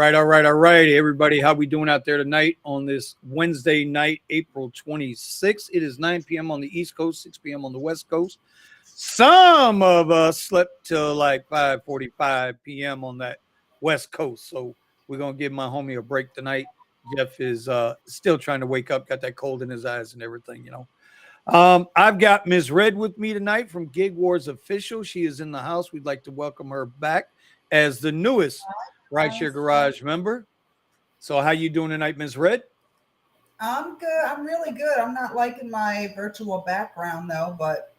All right, everybody. How we doing out there tonight on this Wednesday night, April 26th? It is 9 p.m. on the East Coast, 6 p.m. on the West Coast. Some of us slept till like 5:45 p.m. on that West Coast. So we're going to give my homie a break tonight. Jeff is still trying to wake up, got that cold in his eyes and everything, you know. I've got Ms. Red with me tonight from Gig Wars Official. She is in the house. We'd like to welcome her back as the newest Rideshare Garage member. So how you doing tonight, Ms. Red? I'm good. I'm really good. I'm not liking my virtual background though, but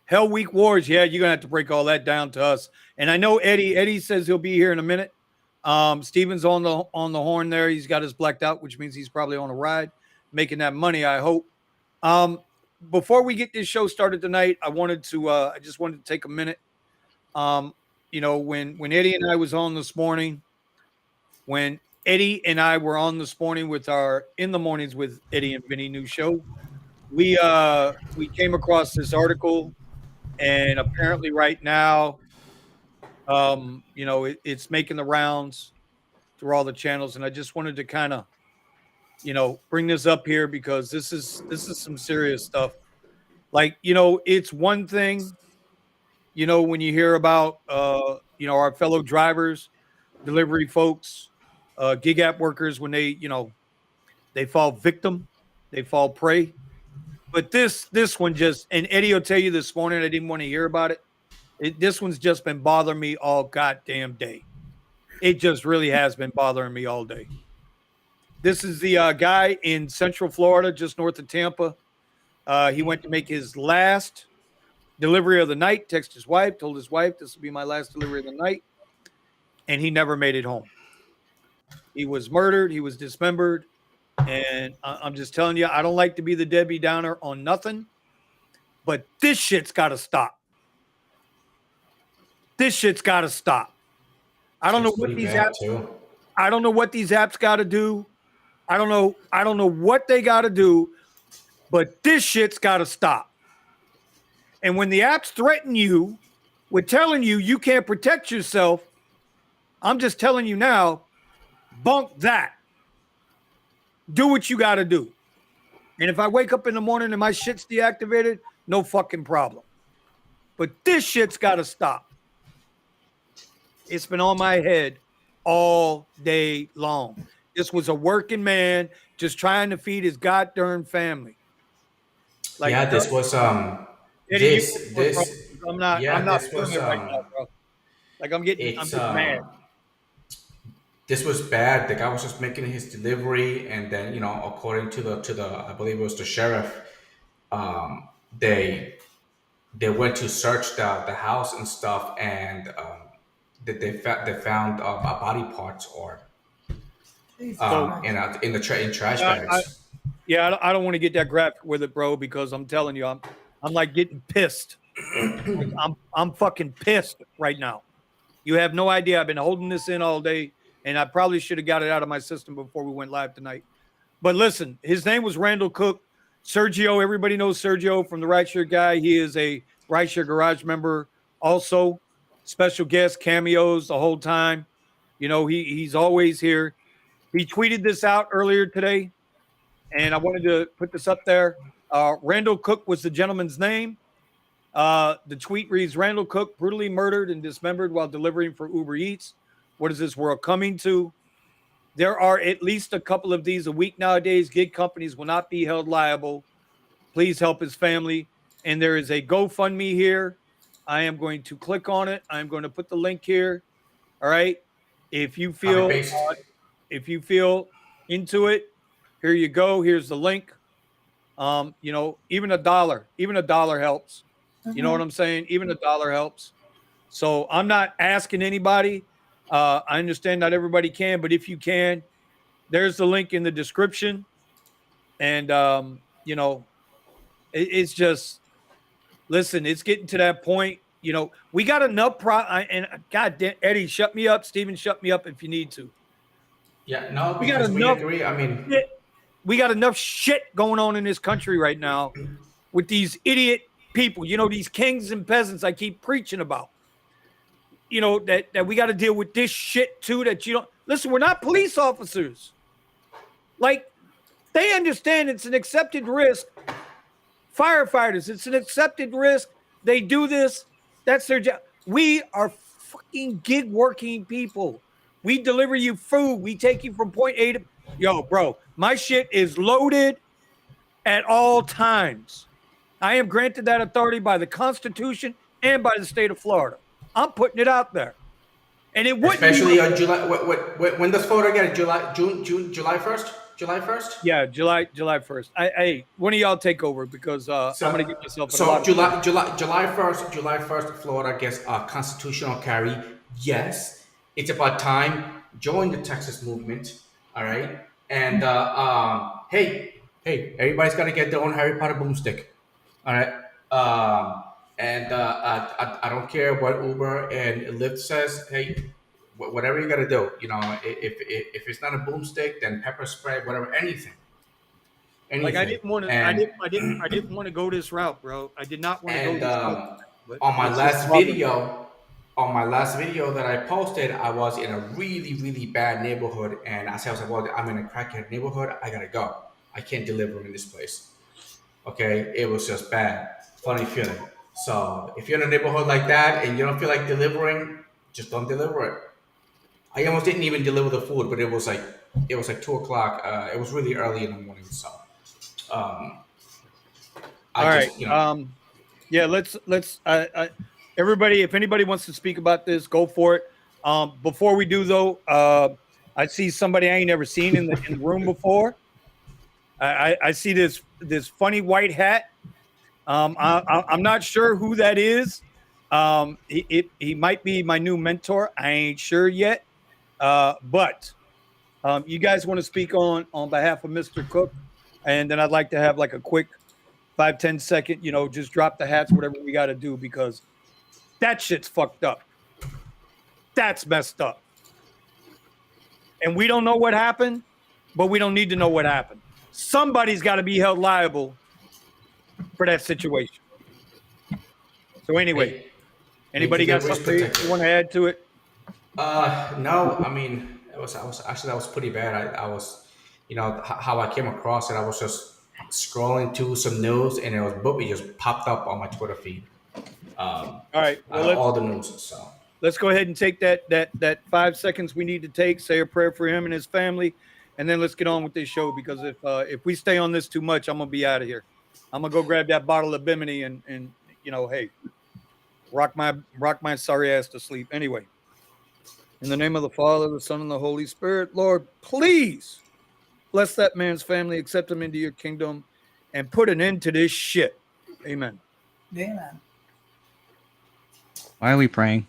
Hell Week Wars. Yeah, you're gonna have to break all that down to us. And I know Eddie. Eddie says he'll be here in a minute. Steven's on the horn there. He's got his blacked out, which means he's probably on a ride, making that money, I hope. Before we get this show started tonight, I just wanted to take a minute. You know, when Eddie and I was on this morning, with our In the Mornings with Eddie and Vinny new show, we came across this article, and apparently right now, you know, it's making the rounds through all the channels, and I just wanted to kind of, you know, bring this up here because this is some serious stuff. Like, you know, it's one thing, you know, when you hear about, you know, our fellow drivers, delivery folks, gig app workers, when they, you know, they fall victim, they fall prey. But this one just, and Eddie will tell you this morning, I didn't want to hear about it. This one's just been bothering me all goddamn day. It just really has been bothering me all day. This is the guy in Central Florida, just north of Tampa. He went to make his last delivery of the night, texted his wife, told his wife, this will be my last delivery of the night. And he never made it home. He was murdered. He was dismembered. And I'm just telling you, I don't like to be the Debbie Downer on nothing, but this shit's got to stop. This shit's got to stop. I don't know what these apps. I don't know what these apps got to do. I don't know what they got to do, but this shit's got to stop. And when the apps threaten you with telling you you can't protect yourself, I'm just telling you now, bunk that. Do what you got to do. And if I wake up in the morning and my shit's deactivated, no fucking problem. But this shit's got to stop. It's been on my head all day long. This was a working man just trying to feed his goddamn family. Like, yeah, this was I'm not feeling it right now, bro. Like I'm getting mad. This was bad. The guy was just making his delivery, and then, you know, according to the I believe it was the sheriff, they went to search the house and stuff, and they found body parts or in trash bags. I don't want to get that graphic with it, bro, because I'm telling you, I'm like getting pissed. I'm fucking pissed right now. You have no idea. I've been holding this in all day, and I probably should have got it out of my system before we went live tonight. But listen, his name was Randall Cook. Sergio, everybody knows Sergio from the Rideshare Guy. He is a Rideshare Garage member also. Special guest cameos the whole time. You know, he's always here. He tweeted this out earlier today, and I wanted to put this up there. Randall Cook was the gentleman's name. The tweet reads, Randall Cook brutally murdered and dismembered while delivering for Uber Eats. What is this world coming to? There are at least a couple of these a week nowadays. Gig companies will not be held liable. Please help his family. And there is a GoFundMe here. I am going to click on it. I'm going to put the link here. All right. If you feel into it, here you go. Here's the link. You know, even a dollar helps. Mm-hmm. You know what I'm saying? Even a dollar helps. So I'm not asking anybody. I understand not everybody can, but if you can, there's the link in the description. And, you know, it's just, listen, it's getting to that point. You know, we got enough and God damn, Eddie, shut me up. Steven, shut me up if you need to. Yeah, no, we agree. I mean, we got enough shit going on in this country right now with these idiot people, you know, these kings and peasants I keep preaching about. you know, that we got to deal with this shit too. That you don't listen. We're not police officers. Like, they understand it's an accepted risk. Firefighters, it's an accepted risk. They do this. That's their job. We are fucking gig working people. We deliver you food. We take you from point A to yo, bro. My shit is loaded at all times. I am granted that authority by the Constitution and by the state of Florida. I'm putting it out there. And it wouldn't especially be on July. When does Florida get it? July 1st? July 1st? Yeah, July 1st. Hey, one of y'all take over because I'm gonna get myself. So July 1st, Florida gets a constitutional carry. Yes, it's about time. Join the Texas movement. All right, and hey, everybody's got to get their own Harry Potter boomstick. All right, I don't care what Uber and Lyft says. Hey, whatever you got to do, you know, if it's not a boomstick, then pepper spray, whatever, anything. Like I didn't want to. I didn't want to go this route, bro. I did not want to go this route. On my last video that I posted, I was in a really, really bad neighborhood, and I said, well, I'm in a crackhead neighborhood. I gotta go. I can't deliver in this place. Okay, it was just bad. Funny feeling. So if you're in a neighborhood like that and you don't feel like delivering, just don't deliver it. I almost didn't even deliver the food, but it was like 2:00. It was really early in the morning, so. All right. You know. Yeah. Let's. Everybody, if anybody wants to speak about this, go for it. Before we do, though, I see somebody I ain't never seen in the room before. I see this funny white hat. I'm not sure who that is. He might be my new mentor. I ain't sure yet. But you guys want to speak on behalf of Mr. Cook, and then I'd like to have like a quick 5-10 second, you know, just drop the hats, whatever we got to do, because that shit's fucked up. That's messed up. And we don't know what happened, but we don't need to know what happened. Somebody's got to be held liable for that situation. So anyway, anybody got something you want to add to it? No, I mean, that was pretty bad. I was, you know, how I came across it. I was just scrolling to some news, and it just popped up on my Twitter feed. All right, well, all the news. So let's go ahead and take that 5 seconds we need to take. Say a prayer for him and his family, and then let's get on with this show. Because if we stay on this too much, I'm gonna be out of here. I'm gonna go grab that bottle of Bimini and you know, hey, rock my sorry ass to sleep. Anyway, in the name of the Father, the Son, and the Holy Spirit, Lord, please bless that man's family, accept him into your kingdom, and put an end to this shit. Amen. Amen. Why are we praying?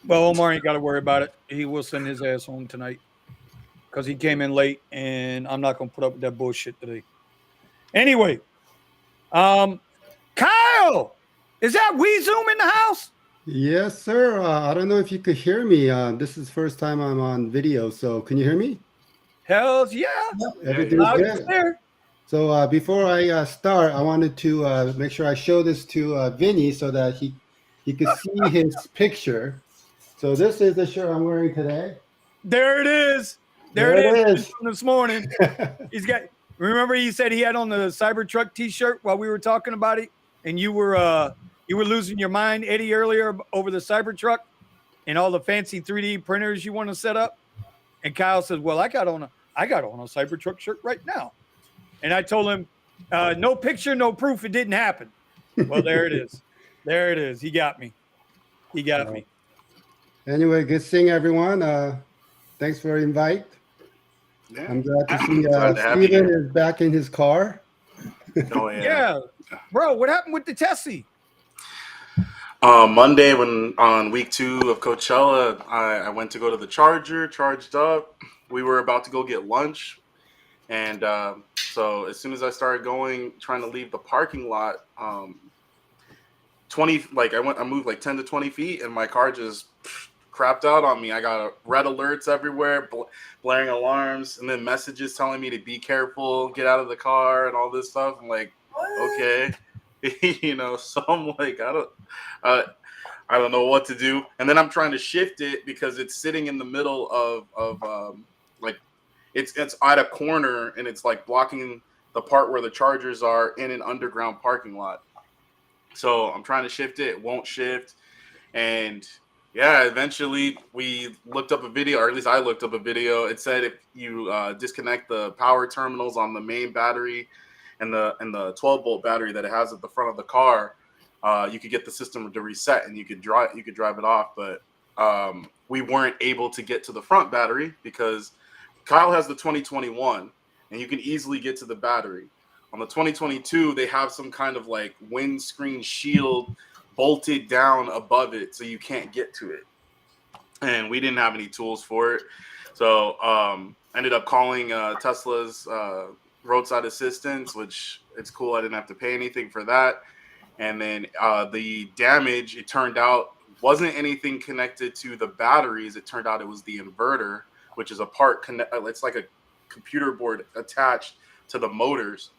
Well, Omar ain't got to worry about it. He will send his ass home tonight because he came in late, and I'm not going to put up with that bullshit today. Anyway, Kyle, is that WeZoom in the house? Yes, sir. I don't know if you could hear me. This is the first time I'm on video, so can you hear me? Hells yeah. Everything's good. So before I start, I wanted to make sure I show this to Vinny so that he could see his picture. So this is the shirt I'm wearing today. There it is. There it is. This morning. He's got. Remember, he said he had on the Cybertruck T-shirt while we were talking about it, and you were losing your mind, Eddie, earlier over the Cybertruck and all the fancy 3D printers you want to set up. And Kyle says, "Well, I got on a Cybertruck shirt right now." And I told him, "No picture, no proof. It didn't happen." Well, there it is. There it is. He got me. He got me. Anyway, good seeing everyone. Thanks for the invite. Yeah. I'm glad to see Steven is back in his car. Oh, yeah. Yeah. Bro, what happened with the Tessie? Monday, when on week 2 of Coachella, I went to go to the charger, charged up. We were about to go get lunch. And so as soon as I started trying to leave the parking lot, I moved like 10 to 20 feet, and my car just crapped out on me. I got red alerts everywhere, blaring alarms, and then messages telling me to be careful, get out of the car, and all this stuff. I'm like, okay. you know. So I'm like, I don't know what to do. And then I'm trying to shift it because it's sitting in the middle of like it's at a corner and it's like blocking the part where the chargers are in an underground parking lot. So I'm trying to shift it, it won't shift. And yeah, eventually we looked up a video, or at least I looked up a video. It said if you disconnect the power terminals on the main battery and the 12-volt battery that it has at the front of the car, you could get the system to reset and you could drive it off. But we weren't able to get to the front battery because Kyle has the 2021 and you can easily get to the battery. On the 2022, they have some kind of like windscreen shield bolted down above it so you can't get to it. And we didn't have any tools for it. So ended up calling Tesla's roadside assistance, which it's cool. I didn't have to pay anything for that. And then the damage, it turned out, wasn't anything connected to the batteries. It turned out it was the inverter, which is a part, it's like a computer board attached to the motors.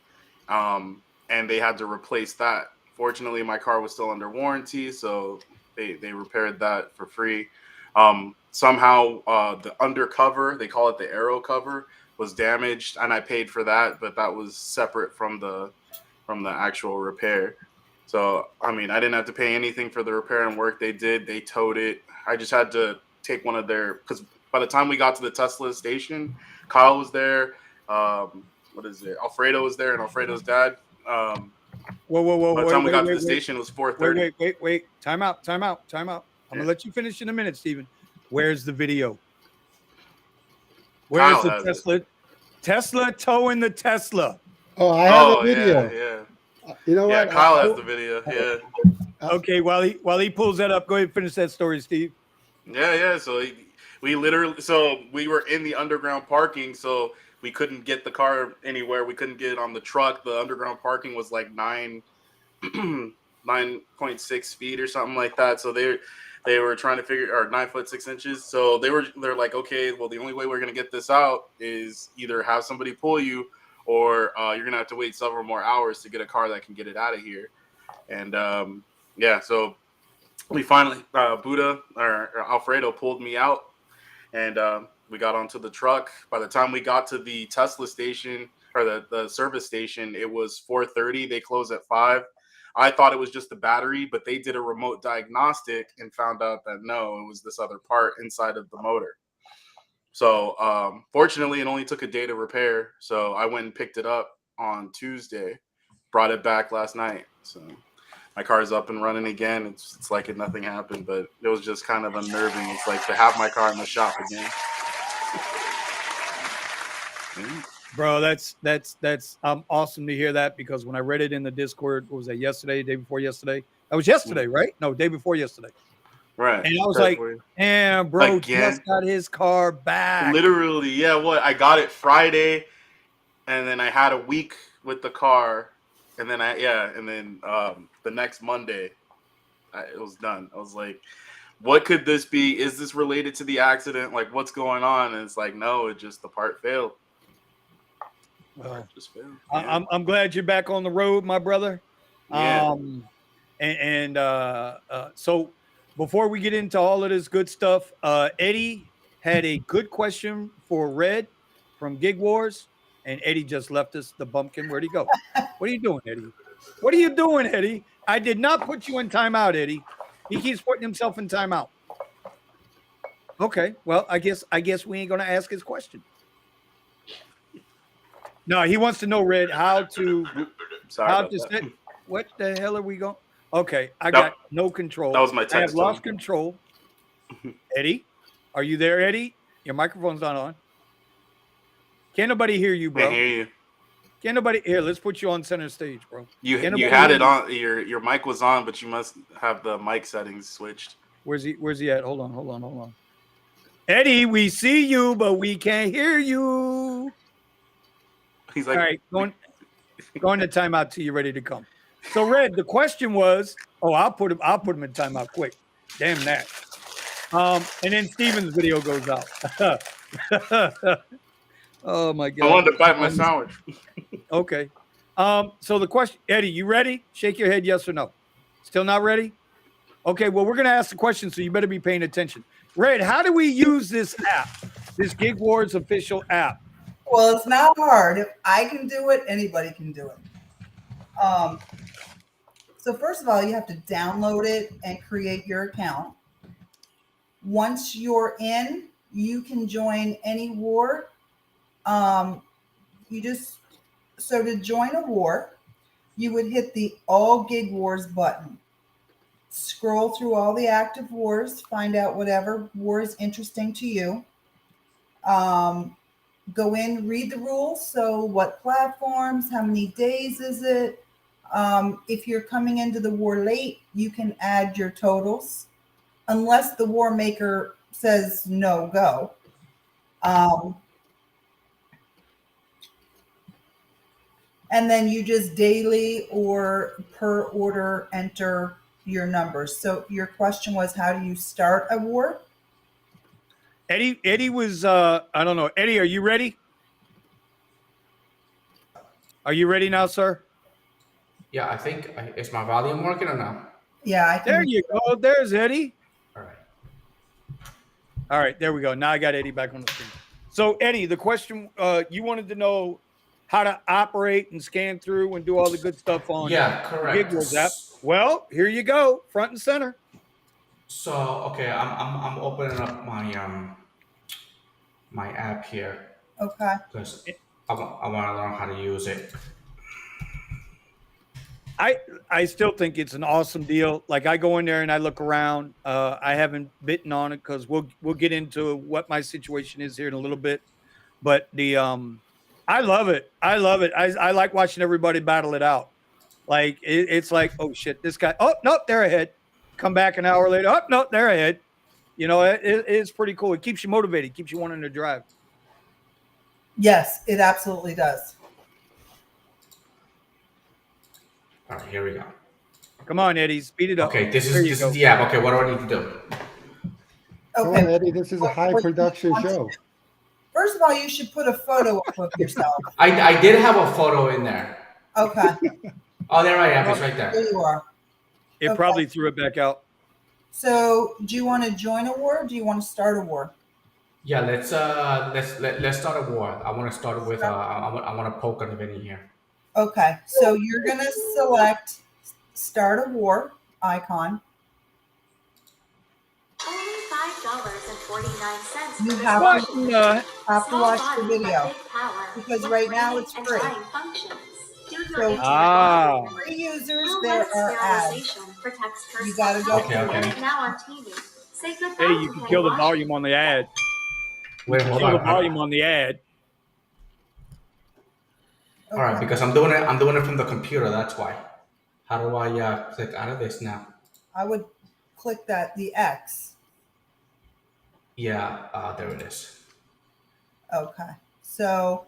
And they had to replace that. Fortunately, my car was still under warranty, so they repaired that for free. Somehow the undercover, they call it the aero cover, was damaged, and I paid for that, but that was separate from the actual repair. So, I mean, I didn't have to pay anything for the repair and work they did. They towed it. I just had to take one of their, because by the time we got to the Tesla station, Kyle was there. What is it? Alfredo was there, and Alfredo's dad. Whoa! By the time we got to the station, it was 4:30. Wait! Time out! I'm gonna let you finish in a minute, Steven. Where's the video? Where's the Tesla? Tesla towing the Tesla. Oh, I have a video. Yeah. You know what? Kyle has the video. Yeah. Okay, while he pulls that up, go ahead and finish that story, Steve. Yeah. So we were in the underground parking, so we couldn't get the car anywhere. We couldn't get it on the truck. The underground parking was like 9.6 feet or something like that. So they were trying to figure, or 9 foot 6 inches. So they're like, okay, well, the only way we're gonna get this out is either have somebody pull you, or you're gonna have to wait several more hours to get a car that can get it out of here. And so we finally Buddha or Alfredo pulled me out, and we got onto the truck. By the time we got to the Tesla station, or the service station, it was 4:30. They closed at 5. I thought it was just the battery, but they did a remote diagnostic and found out that no, it was this other part inside of the motor. So fortunately, it only took a day to repair. So I went and picked it up on Tuesday, brought it back last night. So my car is up and running again. It's like nothing happened, but it was just kind of unnerving. It's like to have my car in the shop again. Bro, that's awesome to hear that, because when I read it in the Discord, what was that, yesterday, day before yesterday? That was yesterday, right? No, day before yesterday. Right. And I was like, damn, bro, just got his car back. Literally, yeah. I got it Friday, and then I had a week with the car, and then the next Monday, it was done. I was like, what could this be? Is this related to the accident? Like, what's going on? And it's like, no, it just, the part failed. Well, I'm glad you're back on the road, my brother. Yeah. So before we get into all of this good stuff, Eddie had a good question for Red from Gig Wars, and Eddie just left us the bumpkin. Where'd he go? What are you doing, Eddie? What are you doing, Eddie? I did not put you in timeout, Eddie. He keeps putting himself in timeout. Okay, well, I guess we ain't gonna ask his question. No, he wants to know, Red, how to set. What the hell are we going? Okay, I got no control. That was my text. I have lost control. Eddie, are you there, Eddie? Your microphone's not on. Can't nobody hear you, bro. I hear you. Can't nobody here? Let's put you on center stage, bro. You had it on. Your mic was on, but you must have the mic settings switched. Where's he at? Hold on. Eddie, we see you, but we can't hear you. He's like, all right, going to timeout till you're ready to come. So, Red, the question was, I'll put him in timeout quick. Damn that. And then Steven's video goes out. Oh my God. I wanted to bite my sandwich. Okay. So the question, Eddie, you ready? Shake your head, yes or no. Still not ready? Okay, well, we're going to ask the question, so you better be paying attention. Red, how do we use this app, this Gig Wars official app? Well, it's not hard. If I can do it, anybody can do it. So first of all, you have to download it and create your account. Once you're in, you can join any war. So to join a war, you would hit the All Gig Wars button. Scroll through all the active wars, find out whatever war is interesting to you. Go in, read the rules. So what platforms, how many days is it? If you're coming into the war late, you can add your totals, unless the war maker says no go. And then you just daily or per order enter your numbers. So your question was, how do you start a war? Eddie was, I don't know. Eddie, are you ready? Are you ready now, sir? Yeah, I think, is my volume working or no? Yeah, I can. There you go. There's Eddie. All right. All right, there we go. Now I got Eddie back on the screen. So, Eddie, the question, you wanted to know how to operate and scan through and do all the good stuff on correct. Gig Wars app. Well, here you go, front and center. So okay, I'm opening up my my app here. Okay. Because I want to learn how to use it. I still think it's an awesome deal. Like, I go in there and I look around. I haven't bitten on it because we'll get into what my situation is here in a little bit. But the I love it. I love it. I like watching everybody battle it out. Like, it's like, oh shit, this guy. Oh no, they're ahead. Come back an hour later. Oh no, they're ahead. You know, it's pretty cool. It keeps you motivated. Keeps you wanting to drive. Yes, it absolutely does. All right, here we go. Come on, Eddie, speed it up. Okay, this is the app. Okay, what do I need to do? Come Okay. on, Eddie, this is a high production show. First of all, you should put a photo up of yourself. I did have a photo in there. Okay. Oh, there I am. It's right there. There you are. It Okay. probably threw it back out. So, do you want to join a war? Or do you want to start a war? Yeah, let's start a war. I want to start with I want to poke on the video here. Okay. So you're gonna select start a war icon. Only $5.49. You for have this to- function. Have to Small watch body, the but video big power, because with right now reading it's and free. writing functions. Do your So- internet browser. Free users, Blue there light are ads. sterilization protects You gotta personal go health. Okay. Get it now on TV. Say goodbye Eddie, to you can Ken kill the Washington. volume on the ad. Wait, hold Kill the on. volume on the ad. All right, because I'm doing it from the computer. That's why. How do I click out of this now? I would click the X. Yeah, there it is. Okay. So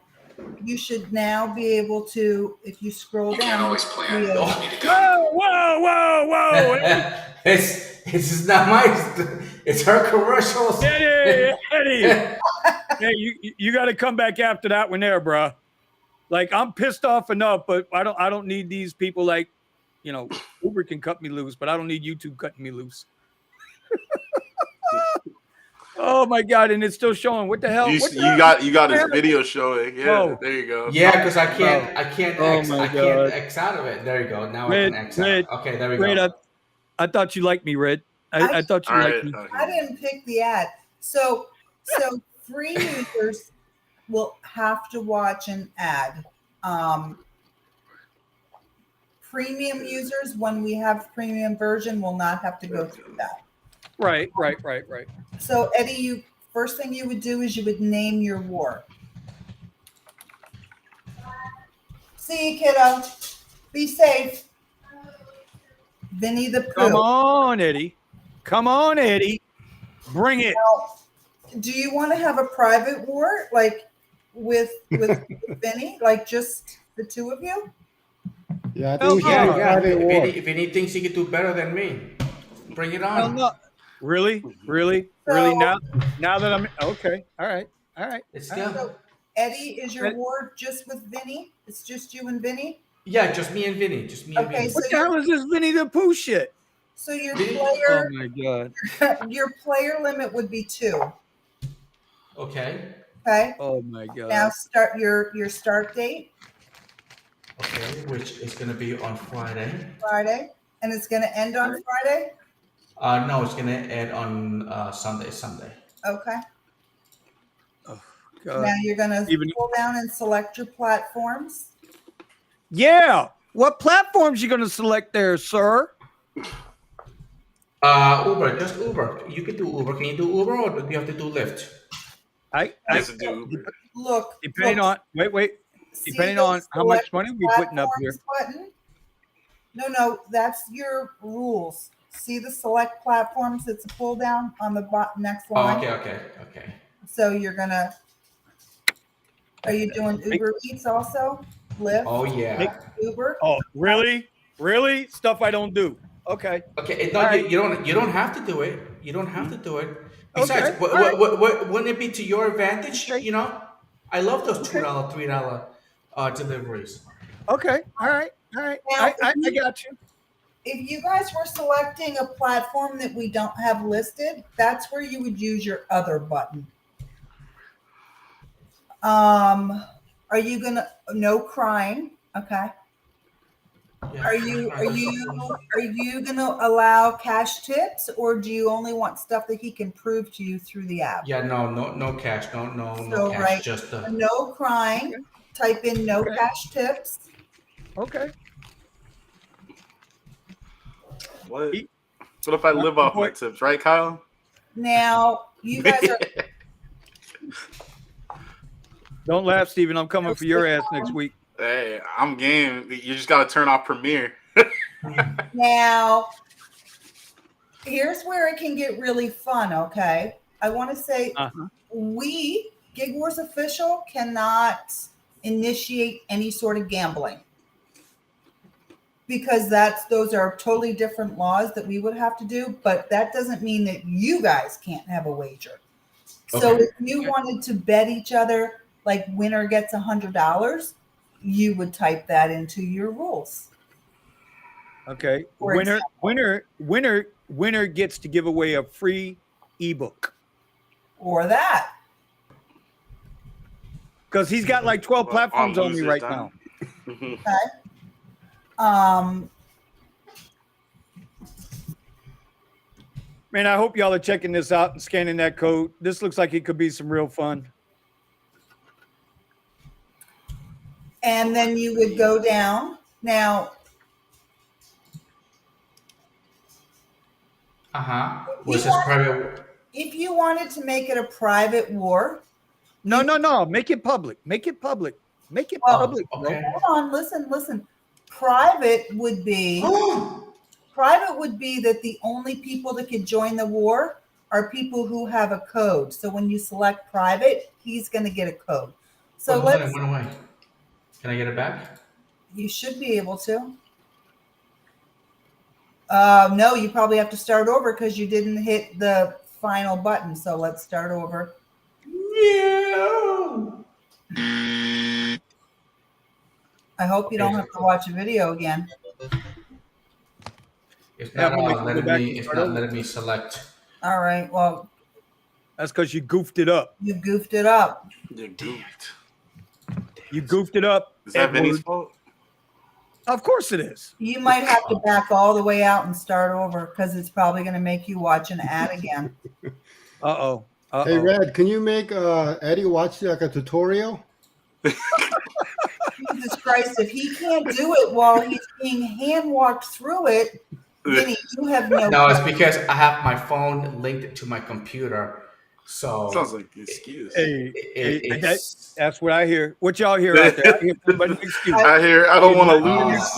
you should now be able to, if you scroll You down. can't always plan. the, You also need to go. Whoa. It's not my. It's her commercials. Eddie. Hey, you got to come back after that one there, bro. Like, I'm pissed off enough, but I don't need these people. Like, you know, Uber can cut me loose, but I don't need YouTube cutting me loose. Oh my God! And it's still showing. What the hell? You What the got hell? his video showing. Yeah, Whoa. there you go. Yeah, because I can't Oh X my I God. can't X out of it. There you go. Now Red, I can X Red, out. Okay, there we Red, go. I thought you liked me, Red. I thought you All liked right. me. I didn't pick the ad. So free users will have to watch an ad. Premium users, when we have premium version, will not have to go through that. Right. So Eddie, first thing you would do is you would name your war. See you, kiddo. Be safe. Vinny the Pooh. Come on, Eddie. Bring it. Now, do you want to have a private war, like with Vinny, like just the two of you? Yeah, I think we should Yeah, do a private war. If any thinks he can do better than me, bring it Hell on. no. Really? Now that I'm okay. All right. Let's All right. go. So Eddie, is your war just with Vinny? It's just you and Vinny? Yeah, just me and Vinny. Just me and Okay, Vinny. so What the hell is this Winnie the Pooh shit? So your Oh my god. your player limit would be 2. Okay. Okay. Oh my god. Now start your start date. Okay, which is gonna be on Friday. Friday, and it's gonna end on Friday. No, it's gonna end on Sunday. Okay. Oh god. Now you're gonna pull down and select your platforms. Yeah. What platforms you gonna select there, sir? Uber, just Uber. You can do Uber. Can you do Uber, or do you have to do Lyft? I do Uber. Look. Depending on depending on how much money we putting up here. Button? No, that's your rules. See the select platforms? It's a pull down on the next line. Okay. So you're gonna. Are you doing Uber Eats also? Lyft? Oh yeah. Uber? Oh really? Really? Stuff I don't do. Okay. Okay. No, you don't have to do it. You don't have to do it. Besides, Okay. wouldn't it be to your advantage? Okay. You know, I love those $2, $3 deliveries. Okay. All right. Now, I got you. If you guys were selecting a platform that we don't have listed, that's where you would use your other button. Are you gonna no crying? Okay. Yeah. Are you gonna allow cash tips, or do you only want stuff that he can prove to you through the app? Yeah, no cash, no cash, right, just no crying. Okay. Type in no cash tips. Okay. What if I live off my tips, right, Kyle? Now you guys are. Don't laugh, Steven. I'm coming for your ass next week. Hey, I'm game. You just gotta turn off Premiere. Now, here's where it can get really fun. Okay, I want to say we Gig Wars Official cannot initiate any sort of gambling, because those are totally different laws that we would have to do. But that doesn't mean that you guys can't have a wager. Okay. So if you wanted to bet each other, like winner gets $100, you would type that into your rules. Okay. Winner gets to give away a free ebook. Or that. Because he's got like 12 platforms on me right now. Okay. Man, I hope y'all are checking this out and scanning that code. This looks like it could be some real fun. And then you would go down. Now, if you wanted to make it a private war. No. Make it public. Make it public. Public. Okay. Hold on. Listen. Private would be that the only people that could join the war are people who have a code. So when you select private, he's going to get a code. So it went away. Can I get it back? You should be able to. No, you probably have to start over because you didn't hit the final button. So let's start over. No. I hope you don't have to watch a video again. It's not letting me select. All right. Well, that's because you goofed it up. You goofed it up. You goofed it up. Is that Vinny's fault? Of course it is. You might have to back all the way out and start over because it's probably going to make you watch an ad again. Hey, Red, can you make Eddie watch like a tutorial? Jesus Christ, if he can't do it while he's being hand walked through it, Vinny, you have no. No, it's because I have my phone linked to my computer. So sounds like an excuse. That's what I hear. What y'all hear out there? I hear nothing but an excuse. I don't want to lose.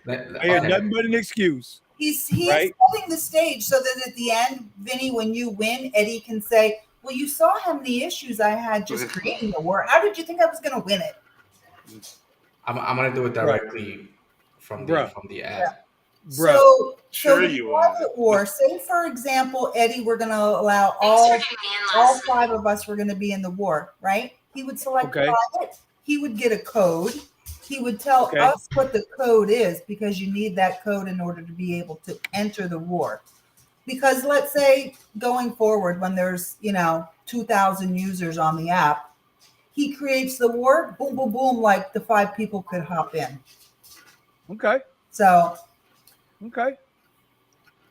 I hear nothing but an excuse. He's setting the stage so that at the end, Vinny, when you win, Eddie can say, well, you saw how many issues I had just creating the war. How did you think I was going to win it? I'm going to do it directly from the ad. Yeah. So or say, for example, Eddie, we're going to allow all 5 of us were going to be in the war, right? He would select private. He would get a code. he would tell Okay. us what the code is, because you need that code in order to be able to enter the war. Because let's say going forward, when there's 2,000 users on the app, he creates the war, boom, boom, boom, like the 5 people could hop in. Okay. So, okay.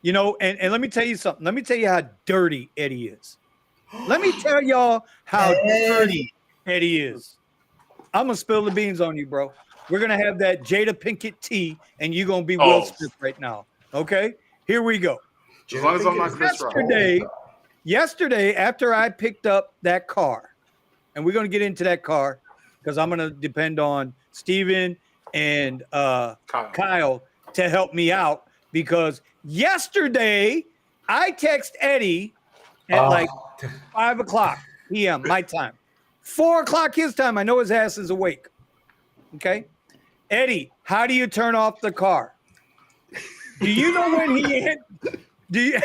And let me tell you something. Let me tell you how dirty Eddie is. Let me tell y'all how dirty Eddie is. I'm going to spill the beans on you, bro. We're going to have that Jada Pinkett tea, and you're going to be Will Smith right now. Okay? Here we go. As long as I'm not Chris Rock. Yesterday, after I picked up that car, and we're going to get into that car because I'm going to depend on Steven and Kyle to help me out, because yesterday I text Eddie at like 5 o'clock p.m. my time, 4 o'clock his time. I know his ass is awake. Okay. Eddie, how do you turn off the car? Do you know when he do you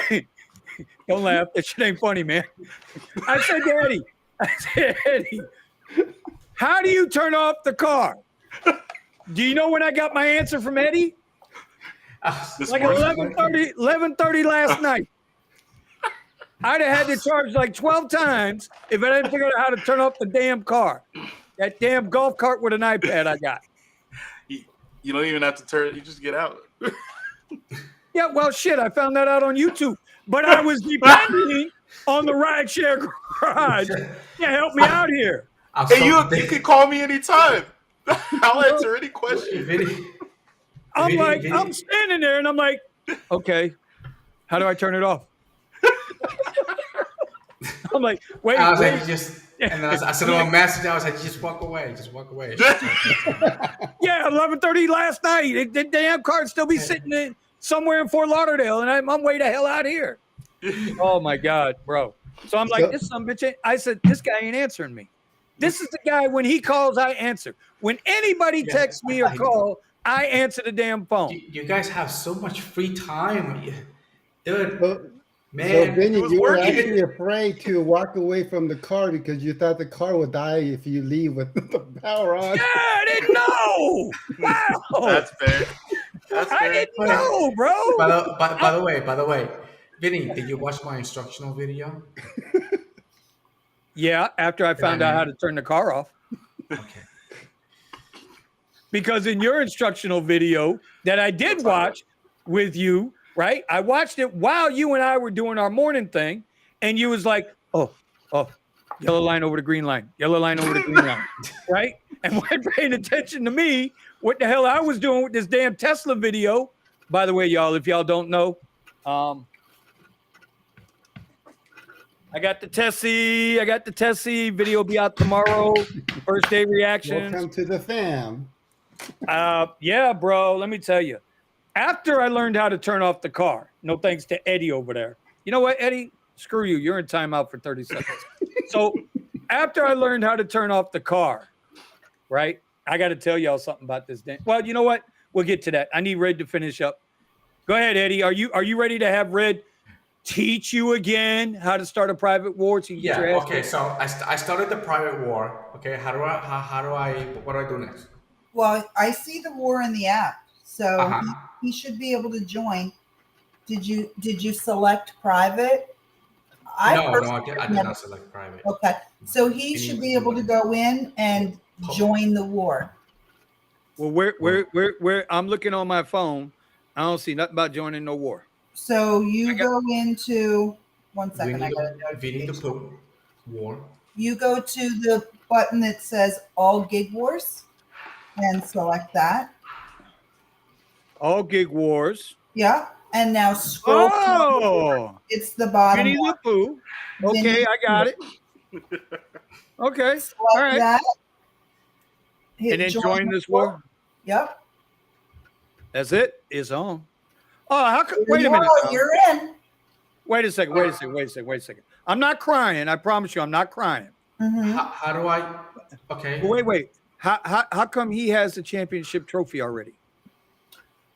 don't laugh, that shit ain't funny, man. I said to Eddie, how do you turn off the car? Do you know when I got my answer from Eddie? Like 11:30 last night. I'd have had to charge like 12 times if I didn't figure out how to turn off the damn car. That damn golf cart with an iPad I got. You don't even have to turn. You just get out. Yeah, well, shit, I found that out on YouTube. But I was depending on the Rideshare Garage to help me out here. Hey, you can call me anytime. I'll answer any question. I'm standing there and I'm like, okay, how do I turn it off? I'm like, wait. I was like, and then I sent him a message. I was like, just walk away. Just walk away. Yeah, 11:30 last night. The damn car's still be sitting somewhere in Fort Lauderdale, and I'm way the hell out here. Oh, my God, bro. So I'm like, this son of a bitch. I said, this guy ain't answering me. This is the guy, when he calls, I answer. When anybody texts me or call, I answer the damn phone. You guys have so much free time. Dude, man. So, Vinny, you were actually afraid to walk away from the car because you thought the car would die if you leave with the power on. Yeah, I didn't know. Wow. That's fair. I didn't know, bro. By the way, Vinny, did you watch my instructional video? Yeah, after I found out how to turn the car off. Okay. Because in your instructional video that I did watch with you, right? I watched it while you and I were doing our morning thing, and you was like, oh, yellow line over the green line, yellow line over the green line, right? And weren't paying attention to me, what the hell I was doing with this damn Tesla video. By the way, y'all, if y'all don't know, I got the Tessie video will be out tomorrow. First day reactions. Welcome to the fam. Yeah, bro. Let me tell you. After I learned how to turn off the car, no thanks to Eddie over there. You know what, Eddie? Screw you. You're in timeout for 30 seconds. So after I learned how to turn off the car, right? I got to tell y'all something about this. Well, you know what? We'll get to that. I need Red to finish up. Go ahead, Eddie. Are you ready to have Red teach you again how to start a private war? So you get your ass okay. So I started the private war. Okay. What do I do next? Well, I see the war in the app, so he should be able to join. Did you select private? No, I did not select private. Okay, so he should be able to go in and join the war. Well, where I'm looking on my phone, I don't see nothing about joining no war. So you go into 1 second. I got a notification. War. You go to the button that says All Gig Wars and select that. All Gig Wars. Yeah, and now scroll. Oh, it's the bottom. Winnie the Pooh. Okay, I got it. Okay, select all right. That. And then join this war. Yep. That's it. It's on. Oh, how come? Wait a minute. You're in. Wait a second. I'm not crying. I promise you, I'm not crying. Mm-hmm. How do I? Okay. Wait. How come he has the championship trophy already?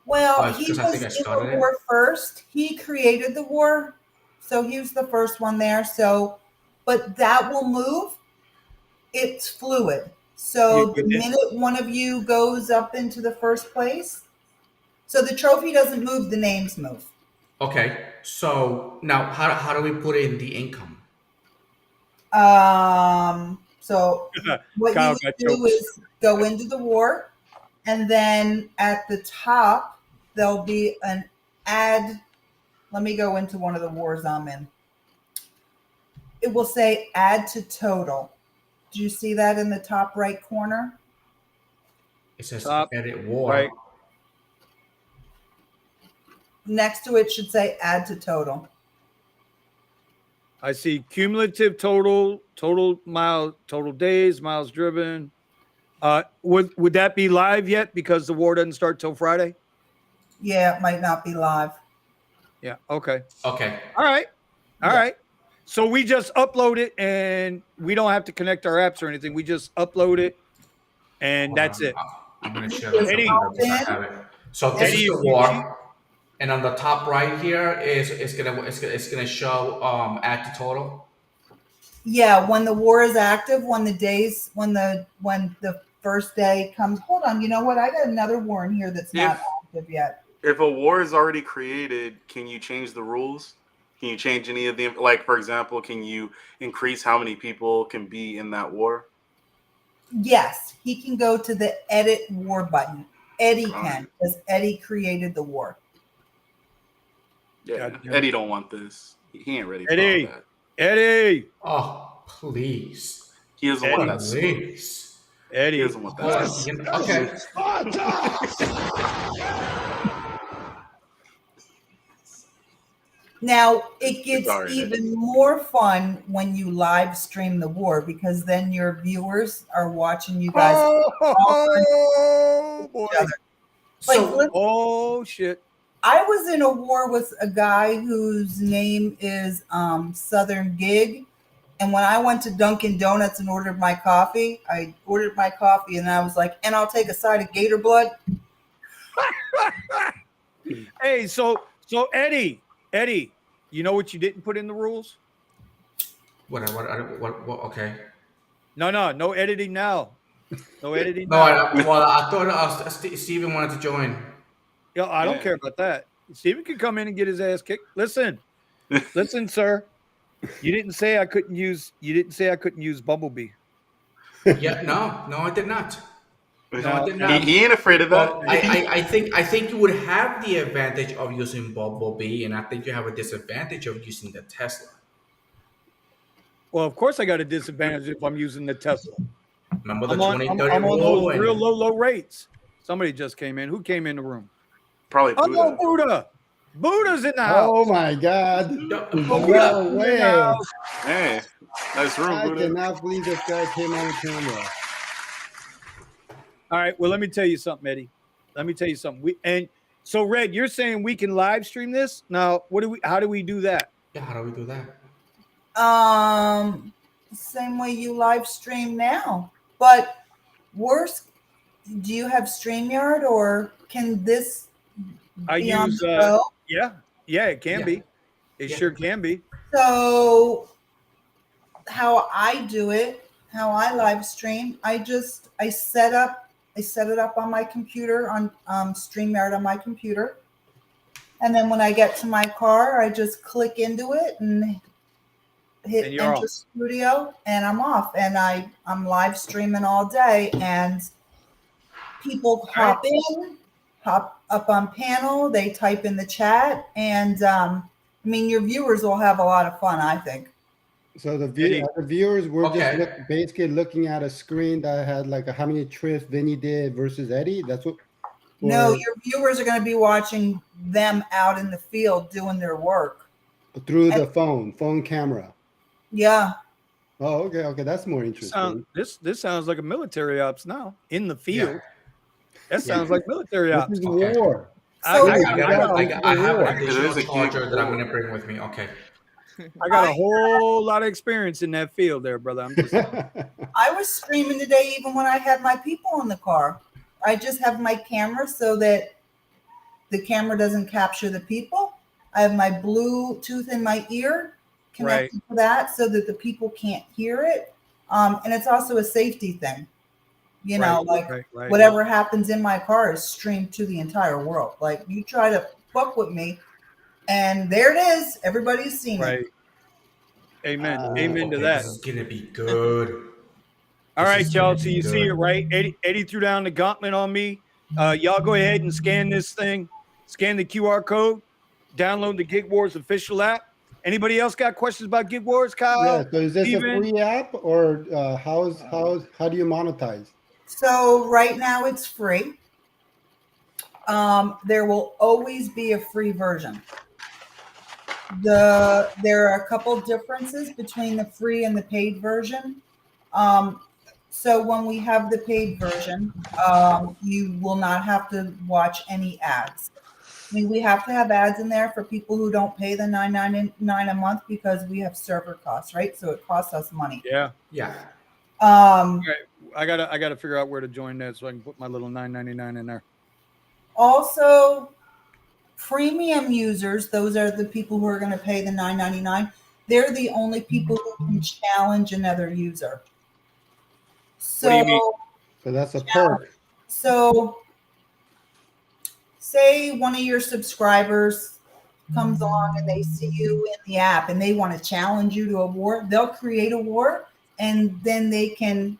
Well, he was in the war first. He created the war, so he was the first one there. So, but that will move. It's fluid. So the minute one of you goes up into the first place, so the trophy doesn't move, the names move. Okay. So now how do we put in the income? So what you would do is go into the war, and then at the top there'll be an add. Let me go into one of the wars I'm in. It will say add to total. Do you see that in the top right corner? It says Top edit war. right. Next to it should say add to total. I see cumulative total days, miles driven. Would that be live yet? Because the war doesn't start till Friday. Yeah, it might not be live. Yeah. Okay. Okay. All right. All right. So we just upload it, and we don't have to connect our apps or anything. We just upload it, and that's it. I'm gonna share this. Eddie. I have it. So this is the war, and on the top right here is it's gonna show add to total. Yeah, when the war is active, when the first day comes. Hold on, you know what? I got another war in here that's not active yet. If a war is already created, can you change the rules? Can you change any of the, like, for example, can you increase how many people can be in that war? Yes, he can go to the edit war button. Eddie can, because Eddie created the war. Yeah, Eddie don't want this. He ain't ready for all that. Eddie. Oh, please. He doesn't want that. Please. Eddie. He doesn't want that. Okay. Now, it gets even more fun when you live stream the war, because then your viewers are watching you guys. Oh boy. Like, shit. I was in a war with a guy whose name is Southern Gig. And when I went to Dunkin' Donuts and ordered my coffee, and I was like, and I'll take a side of gator blood. Hey, so Eddie, you know what you didn't put in the rules? What okay. No editing now. No editing No, now. I thought Steven wanted to join. Yo, I don't care about that. Steven can come in and get his ass kicked. Listen, sir. You didn't say I couldn't use Bumblebee. Yeah, no, I did not. No, I did not. He ain't afraid of that. Well, I think you would have the advantage of using Bumblebee, and I think you have a disadvantage of using the Tesla. Well, of course I got a disadvantage if I'm using the Tesla. Remember the I'm on those real low rates. Somebody just came in. Who came in the room? Probably Buddha. Oh, Buddha. Buddha's in the house. Oh my God. Buddha. No way. Hey, nice room, Buddha. I cannot believe this guy came on camera. All right. Well, let me tell you something, Eddie. Let me tell you something. So Red, you're saying we can live stream this? Now, how do we do that? Yeah, how do we do that? Same way you live stream now. But worse, do you have StreamYard, or can this be on the go? Yeah, it can be. It sure can be. So how I do it, how I live stream, I set it up on my computer, on StreamYard on my computer. And then when I get to my car, I just click into it and hit enter studio, and I'm off. And I'm live streaming all day, and people hop up on panel, they type in the chat, and your viewers will have a lot of fun, I think. So the viewers were just basically looking at a screen that had like how many trips Vinny did versus Eddie. That's what. No, your viewers are going to be watching them out in the field doing their work through the phone camera. Yeah. Oh, okay. That's more interesting. This sounds like a military ops now in the field. Yeah. That sounds like military ops. This is war. So I have an additional charger that I'm going to bring with me. Okay. I got a whole lot of experience in that field there, brother. I was streaming today even when I had my people in the car. I just have my camera so that the camera doesn't capture the people. I have my Bluetooth in my ear connected to that so that the people can't hear it. And it's also a safety thing. You know, like right. whatever happens in my car is streamed to the entire world. Like you try to fuck with me, and there it is. Everybody's seen it. Amen. Amen to that. This is gonna be good. All right, y'all. So you see it, right? Eddie threw down the gauntlet on me. Y'all go ahead and scan this thing. Scan the QR code. Download the Gig Wars official app. Anybody else got questions about Gig Wars, Kyle? Yeah. So is this Steven? a free app, or how do you monetize? So right now it's free. There will always be a free version. There are a couple differences between the free and the paid version. So when we have the paid version, you will not have to watch any ads. I mean, we have to have ads in there for people who don't pay the $9.99 a month because we have server costs, right? So it costs us money. Yeah. Right. I gotta figure out where to join that so I can put my little $9.99 in there. Also, premium users, those are the people who are going to pay the $9.99. They're the only people who can challenge another user. So, What do you mean? So that's a perk. So, say one of your subscribers comes along and they see you in the app and they want to challenge you to a war. They'll create a war and then they can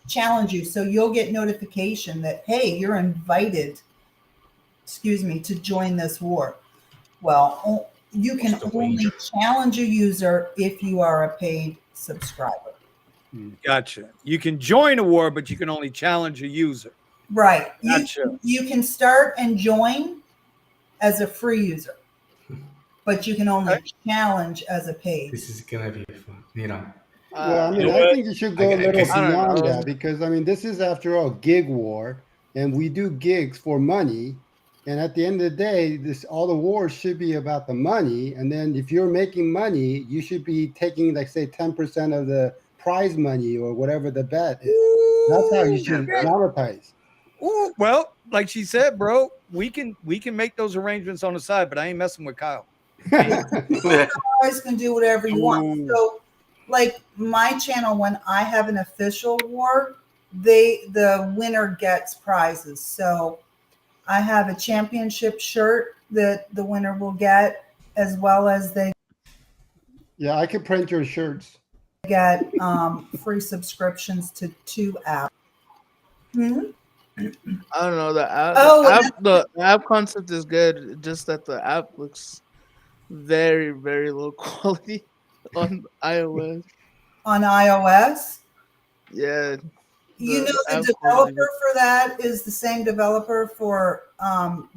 challenge you. So you'll get notification that, hey, you're invited, to join this war. Well, you can only challenge a user if you are a paid subscriber. Gotcha. You can join a war, but you can only challenge a user. Right. Gotcha. You can start and join as a free user, but you can only challenge as a paid. This is gonna be fun, you know. Well, I mean, I think you should go a little beyond that because, I mean, this is, after all, gig war, and we do gigs for money. And at the end of the day, all the wars should be about the money. And then if you're making money, you should be taking, like, say, 10% of the prize money or whatever the bet is. That's how you should monetize. Ooh, well, like she said, bro, we can make those arrangements on the side, but I ain't messing with Kyle. You guys can do whatever you want. So, like my channel, when I have an official war, the winner gets prizes. So I have a championship shirt that the winner will get, as well as they I can print your shirts. get free subscriptions to 2 apps. I don't know, the app. The app concept is good. Just that the app looks very, very low quality on iOS. On iOS? Yeah. You know, the developer for that is the same developer for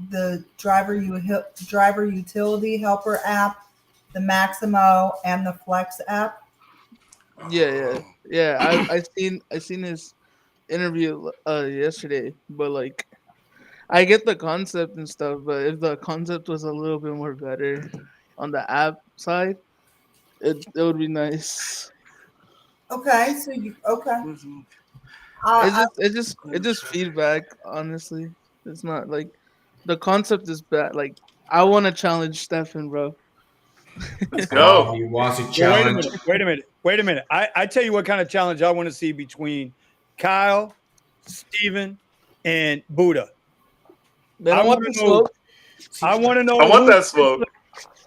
the driver utility helper app, the Maximo, and the Flex app. Yeah. I seen his interview yesterday, but like, I get the concept and stuff, but if the concept was a little bit more better on the app side, it would be nice. Okay, so It's just feedback, honestly. It's not like the concept is bad. Like, I want to challenge Stefan, bro. Let's go. He wants to challenge. Wait a minute. I tell you what kind of challenge I want to see between Kyle, Steven, and Buddha. I want the smoke. I want to know. I want that smoke.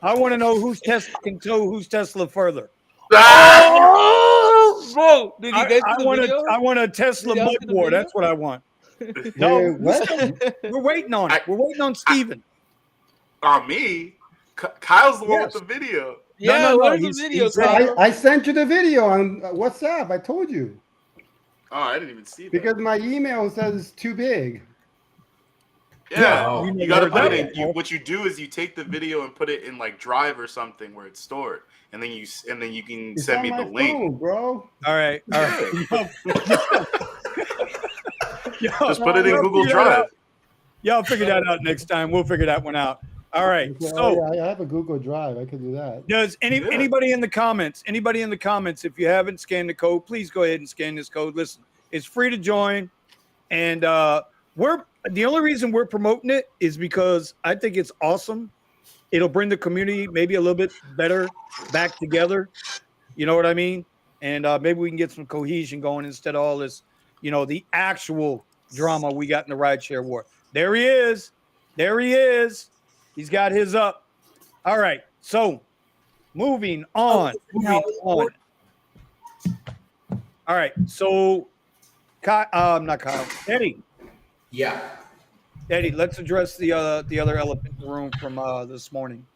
I want to know whose Tesla can tow whose Tesla further. Oh, bro! Did you guys see the video? I want a Tesla mud war. That's what I want. No, we're waiting on it. We're waiting on Steven. Me? Kyle's the one with the video. Yeah, where's the video, Kyle? I sent you the video on WhatsApp. I told you. Oh, I didn't even see that. Because my email says it's too big. Yeah, you gotta put it in. What you do is you take the video and put it in like Drive or something where it's stored, and then you can send me the link, phone, bro. All right. Just put it in Google Drive. Y'all figure that out next time. We'll figure that one out. All right. So I have a Google Drive. I could do that. Does anybody in the comments? If you haven't scanned the code, please go ahead and scan this code. Listen, it's free to join, and the only reason we're promoting it is because I think it's awesome. It'll bring the community maybe a little bit better back together. You know what I mean? And maybe we can get some cohesion going instead of all this, the actual drama we got in the rideshare war. There he is. There he is. He's got his up. All right. So moving on. All right. So not Kyle. Eddie. Yeah. Eddie, let's address the other elephant in the room from this morning.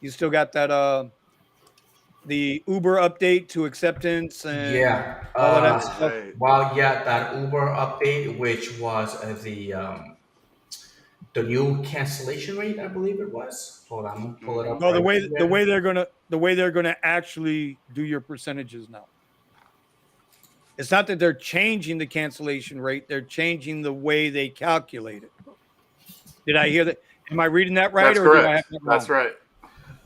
You still got that the Uber update to acceptance and all of that stuff. Well, yeah, that Uber update, which was the new cancellation rate, I believe it was. Hold on, I'm gonna pull it up. No, the way they're gonna actually do your percentages now. It's not that they're changing the cancellation rate; they're changing the way they calculate it. Did I hear that? Am I reading that right? That's correct. That's right.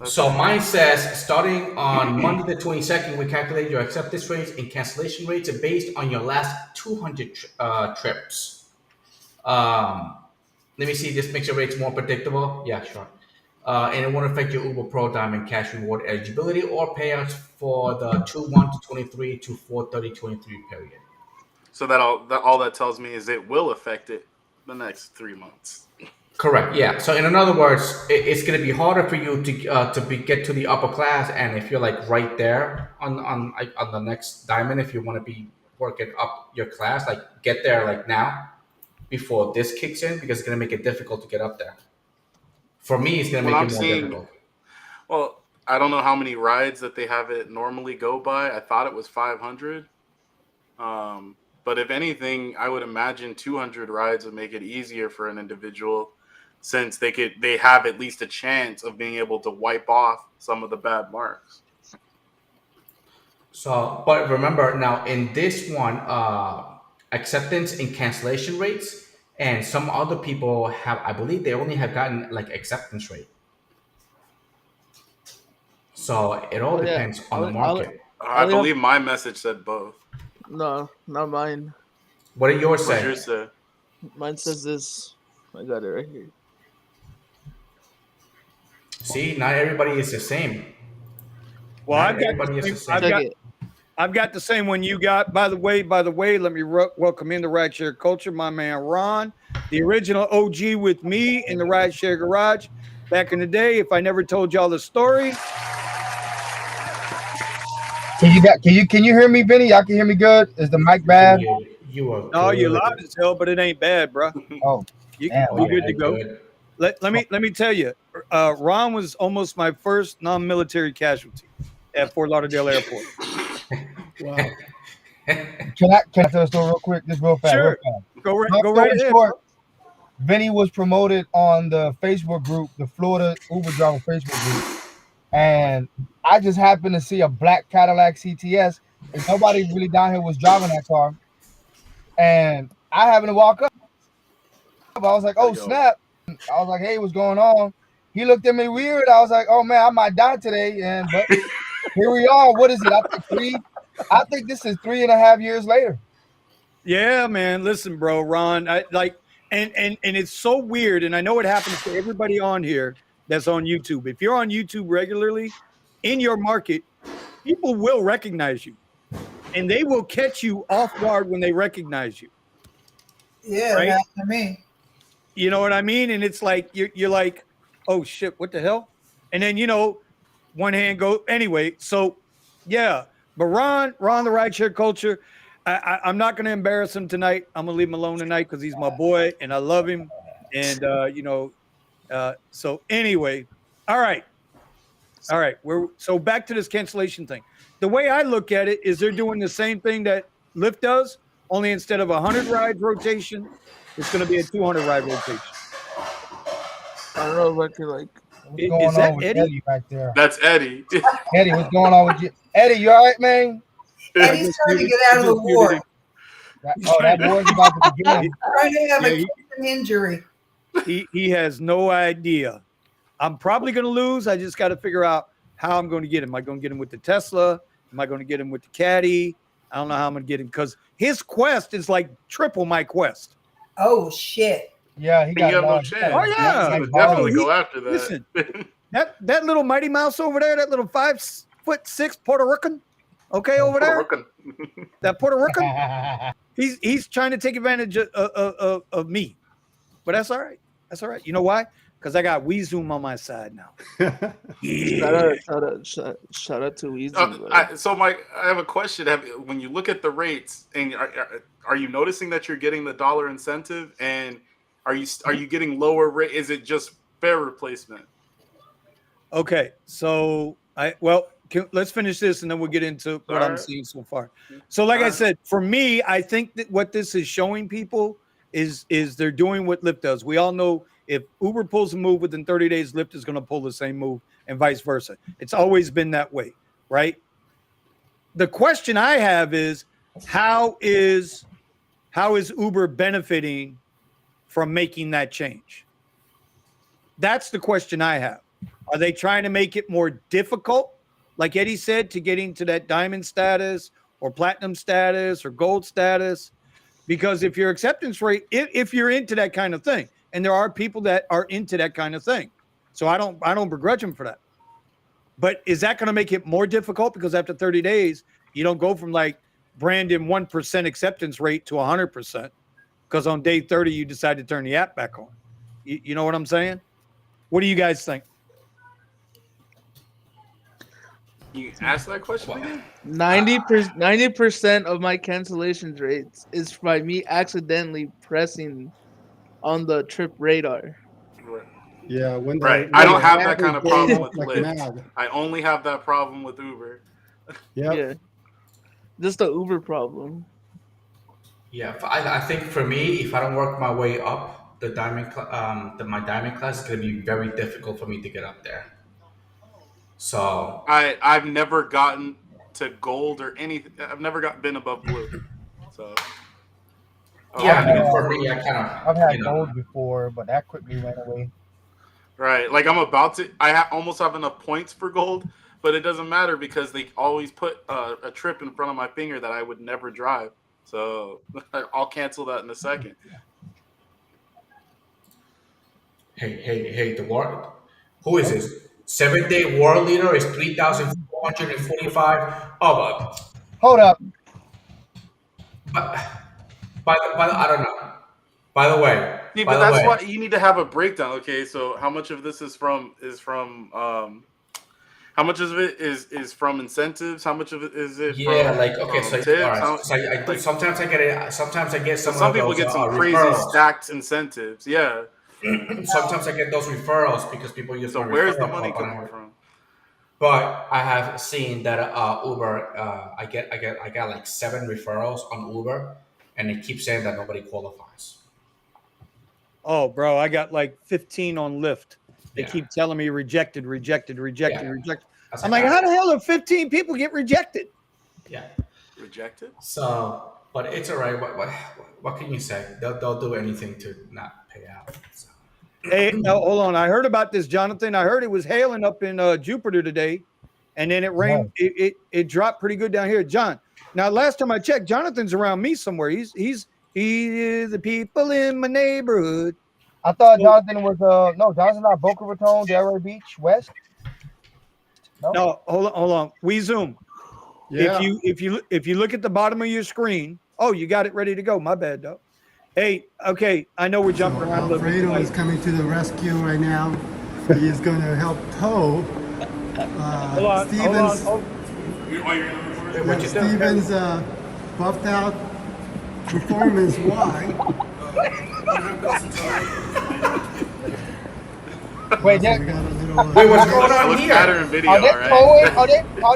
So mine says, starting on Monday the 22nd, we calculate your acceptance rates and cancellation rates based on your last 200 trips. Let me see, this makes your rates more predictable. Yeah, sure. And it won't affect your Uber Pro Diamond Cash Reward eligibility or payouts for the 2/1 to 23 to 4/30/23 period. So all that tells me is it will affect it the next 3 months. Correct. Yeah. So in other words, it's going to be harder for you to get to the upper class, and if you're like right there on the next diamond, if you want to be working up your class, like get there like now before this kicks in, because it's going to make it difficult to get up there. For me, it's going to make it more difficult. Well, I don't know how many rides that they have it normally go by. I thought it was 500. But if anything, I would imagine 200 rides would make it easier for an individual, since they have at least a chance of being able to wipe off some of the bad marks. So, but remember now in this one, acceptance and cancellation rates, and some other people have, I believe they only have gotten like acceptance rate. So it all depends on the market. I believe my message said both. No, not mine. What did yours say? What's yours say? Mine says this. I got it right here. See, not everybody is the same. Well, I've got the same one you got. By the way, let me welcome in the Rideshare culture, my man Ron, the original OG with me in the Rideshare Garage back in the day. If I never told y'all the story. Can you hear me, Vinny? Y'all can hear me good? Is the mic bad? You are. No, you're loud as hell, but it ain't bad, bro. Oh, you're good to go. Good. Let me tell you, Ron was almost my first non-military casualty at Fort Lauderdale Airport. Wow. Can I tell a story real quick? Just real fast. Sure. Go right ahead. Short, Vinny was promoted on the Facebook group, the Florida Uber driver Facebook group, and I just happened to see a black Cadillac CTS, and nobody really down here was driving that car, and I happened to walk up. I was like, "Oh snap!" I was like, "Hey, what's going on?" He looked at me weird. I was like, "Oh man, I might die today." But here we are. What is it? I think this is 3.5 years later. Yeah, man. Listen, bro, Ron. And it's so weird. And I know it happens to everybody on here that's on YouTube. If you're on YouTube regularly in your market, people will recognize you, and they will catch you off guard when they recognize you. Yeah, right? That's to me. You know what I mean? And it's like you're like, oh shit, what the hell? And then one hand go anyway. So yeah, but Ron, the Rideshare culture, I'm not gonna embarrass him tonight. I'm gonna leave him alone tonight because he's my boy and I love him. And so anyway, all right. So back to this cancellation thing. The way I look at it is they're doing the same thing that Lyft does, only instead of 100 rides rotation, it's going to be a 200 ride rotation. I don't know if I could like. What's going on with Eddie back there? That's Eddie. Eddie, what's going on with you? Eddie, you all right, man? Eddie's trying to get out of the war. That war's about to begin. He's trying to have an injury. He has no idea. I'm probably going to lose. I just got to figure out how I'm going to get him. Am I going to get him with the Tesla? Am I going to get him with the Caddy? I don't know how I'm going to get him because his quest is like triple my quest. Oh shit! Yeah, he got no chance. Oh yeah, definitely go after that. Listen, that little Mighty Mouse over there, that little 5'6" Puerto Rican, Okay, over there, Puerto that Puerto Rican. He's trying to take advantage of me, but that's all right. That's all right. You know why? Because I got WeZoom on my side now. Yeah. Shout out to Weezy. So, Mike, I have a question. When you look at the rates, and are you noticing that you're getting the dollar incentive, and are you getting lower rate? Is it just fair replacement? Okay, so let's finish this, and then we'll get into what I'm seeing so far. So, like I said, for me, I think that what this is showing people is they're doing what Lyft does. We all know if Uber pulls a move within 30 days, Lyft is going to pull the same move and vice versa. It's always been that way, right? The question I have is how is Uber benefiting from making that change? That's the question I have. Are they trying to make it more difficult, like Eddie said, to get into that diamond status or platinum status or gold status? Because if your acceptance rate, if you're into that kind of thing, and there are people that are into that kind of thing, so I don't begrudge them for that. But is that going to make it more difficult? Because after 30 days, you don't go from like Brandon 1% acceptance rate to 100%. Because on day 30, you decide to turn the app back on. You know what I'm saying? What do you guys think? You ask that question again? 90% of my cancellation rates is by me accidentally pressing on the trip radar. Yeah, right. I don't have that kind of problem with Lyft. I only have that problem with Uber. Yeah, just the Uber problem. Yeah, I think for me, if I don't work my way up, my diamond class is going to be very difficult for me to get up there. So I've never gotten to gold or anything. I've never been above blue. So yeah, for me, I've had gold before, but that quickly went away. Right, like I'm about to. Almost have enough points for gold, but it doesn't matter because they always put a trip in front of my finger that I would never drive. So I'll cancel that in a second. Hey, the war. Who is this? 7-day war leader is 3,445. Oh, hold up. But I don't know. By the way, that's why you need to have a breakdown. Okay, so how much of this is from how much of it is from incentives? How much of it is it? Yeah, from, so tips? Sometimes I get it. Sometimes I get some people get some crazy referrals. stacked incentives. Yeah. Sometimes I get those referrals because people use. So where's the money coming from? But I have seen that Uber. I got like 7 referrals on Uber, and it keeps saying that nobody qualifies. Oh, bro, I got like 15 on Lyft. They keep telling me rejected. I'm like, how the hell do 15 people get rejected? Yeah, rejected. So, but it's all right. What can you say? They'll do anything to not pay out. So. Hey, no, hold on. I heard about this, Jonathan. I heard it was hailing up in Jupiter today, and then it rained. Yeah. It dropped pretty good down here, John. Now, last time I checked, Jonathan's around me somewhere. He is the people in my neighborhood. I thought Jonathan was Jonathan's not Boca Raton, Delray Beach, West. No, hold on. We zoom. Yeah. If you look at the bottom of your screen, you got it ready to go. My bad, though. Hey, okay, I know we're jumping around. Alfredo is coming to the rescue right now. He is going to help tow Steven's. Steven's buffed out performance Y. Wait, what's going on here? Are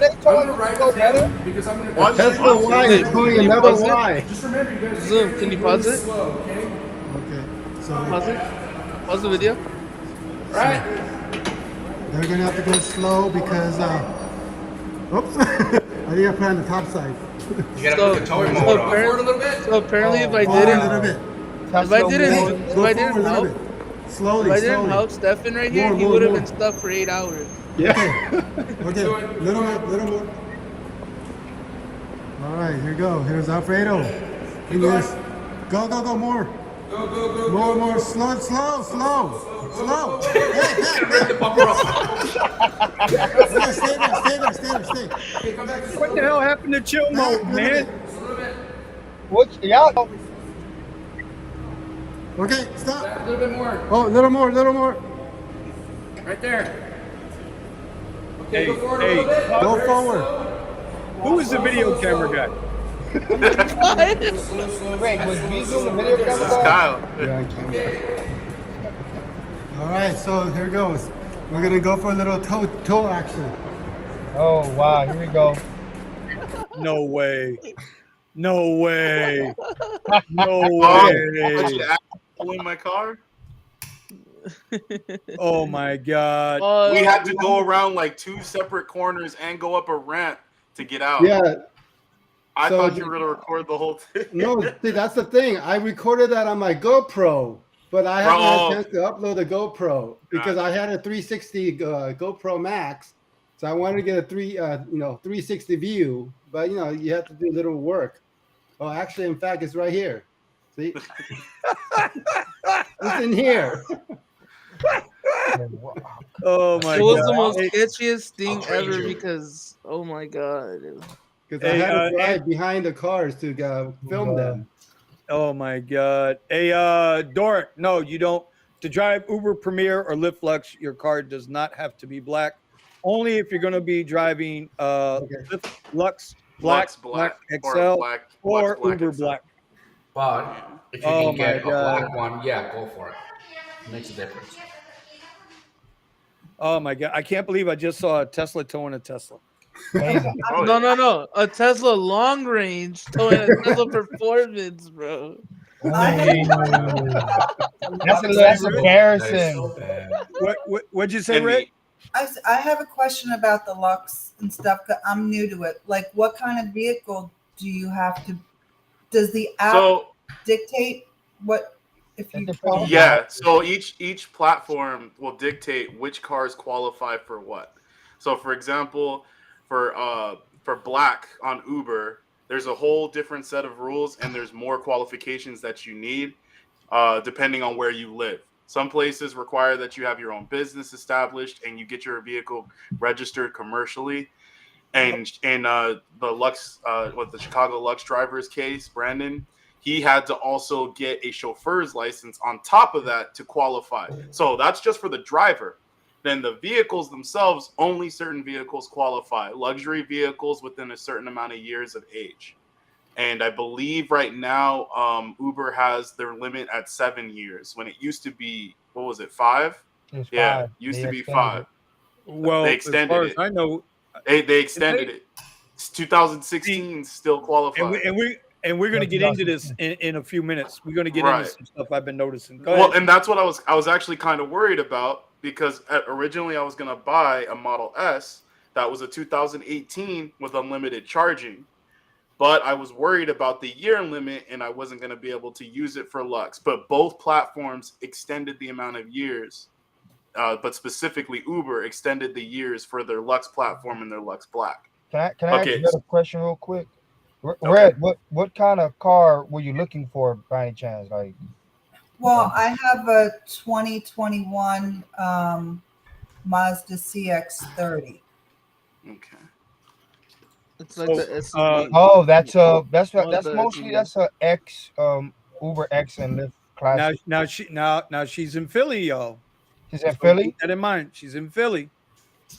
they towing better? Because I'm going to Tesla Y is towing another Y. Just remember, you guys. Zoom, can you pause it? Slow, okay? Okay. So pause it. Pause the video. Right. They're going to have to go slow because oops. I think I put on the top side. You got to put the towing mode on. Forward a little bit. So apparently, if I didn't help. Slowly, if I didn't help Stefan right here, he would have been stuck for 8 hours. Yeah. Okay. Little more. All right, here we go. Here's Alfredo. Go, more. Go. More. Slow. Hey, back. Bring the bumper up. Stay there. here. Stay. Okay, come back. What the hell happened to chill mode, man? What? Y'all. Okay, stop. A little bit more. Oh, a little more, a little more. Right there. Okay, Hey, go forward hey, a little bit. Go forward. who is the video camera guy? Wait, was Beasley the video This camera is guy? Kyle. Yeah, I can. All right, so here goes. We're gonna go for a little toe action. Oh wow, here we go. No way. No way. No Oh, way. in my car. Oh my God. We had to go around like 2 separate corners and go up a ramp to get out. Yeah. I So thought you were gonna record the whole thing. No, see, that's the thing. I recorded that on my GoPro, but I haven't had a chance to upload the GoPro because I had a 360 GoPro Max, so I wanted to get a 360 view. But you have to do a little work. Oh, actually, in fact, it's right here. See, it's in here. Oh my It was God. the most Hey, sketchiest thing I'll trade ever you. because, oh my God. Because I had to drive behind the cars to film them. oh my God. Hey, Doric, no, you don't. To drive Uber Premier or Lyft Lux, your car does not have to be black. Only if you're going to be driving Lyft Lux Black, Black XL, or Uber Black. But if you can get a black one, yeah, go for it. Makes a difference. Oh my God. I can't believe I just saw a Tesla towing a Tesla. No. A Tesla long range towing a Tesla performance, bro. That's embarrassing. What'd you say, Ray? I have a question about the Lux and stuff. I'm new to it. Like, what kind of vehicle do you have to? Does the app dictate what? If you Yeah, so each platform will dictate which cars qualify for what. So, for example, for Black on Uber, there's a whole different set of rules, and there's more qualifications that you need depending on where you live. Some places require that you have your own business established and you get your vehicle registered commercially. And in the Lux, the Chicago Lux driver's case, Brandon, he had to also get a chauffeur's license on top of that to qualify. So that's just for the driver. Then the vehicles themselves, only certain vehicles qualify. Luxury vehicles within a certain amount of years of age. And I believe right now Uber has their limit at 7 years when it used to be, what was it, 5? Yeah, used to be 5. Well, they extended as far as I know, they extended it. It's 2016 still qualified. And we're going to get into this in a few minutes. We're going to get into some stuff I've been noticing. Go ahead. And that's what I was actually kind of worried about because originally I was going to buy a Model S that was a 2018 with unlimited charging. But I was worried about the year limit and I wasn't going to be able to use it for Lux. But both platforms extended the amount of years. But specifically Uber extended the years for their Lux platform and their Lux Black. Can I ask you a question real quick? Red, what kind of car were you looking for by any chance? Like, well, I have a 2021 Mazda CX-30. Okay. It's like the SUV. that's mostly a X Uber X and Lyft classic. Now she's in Philly, y'all. She's in Philly. Keep that in mind. She's in Philly.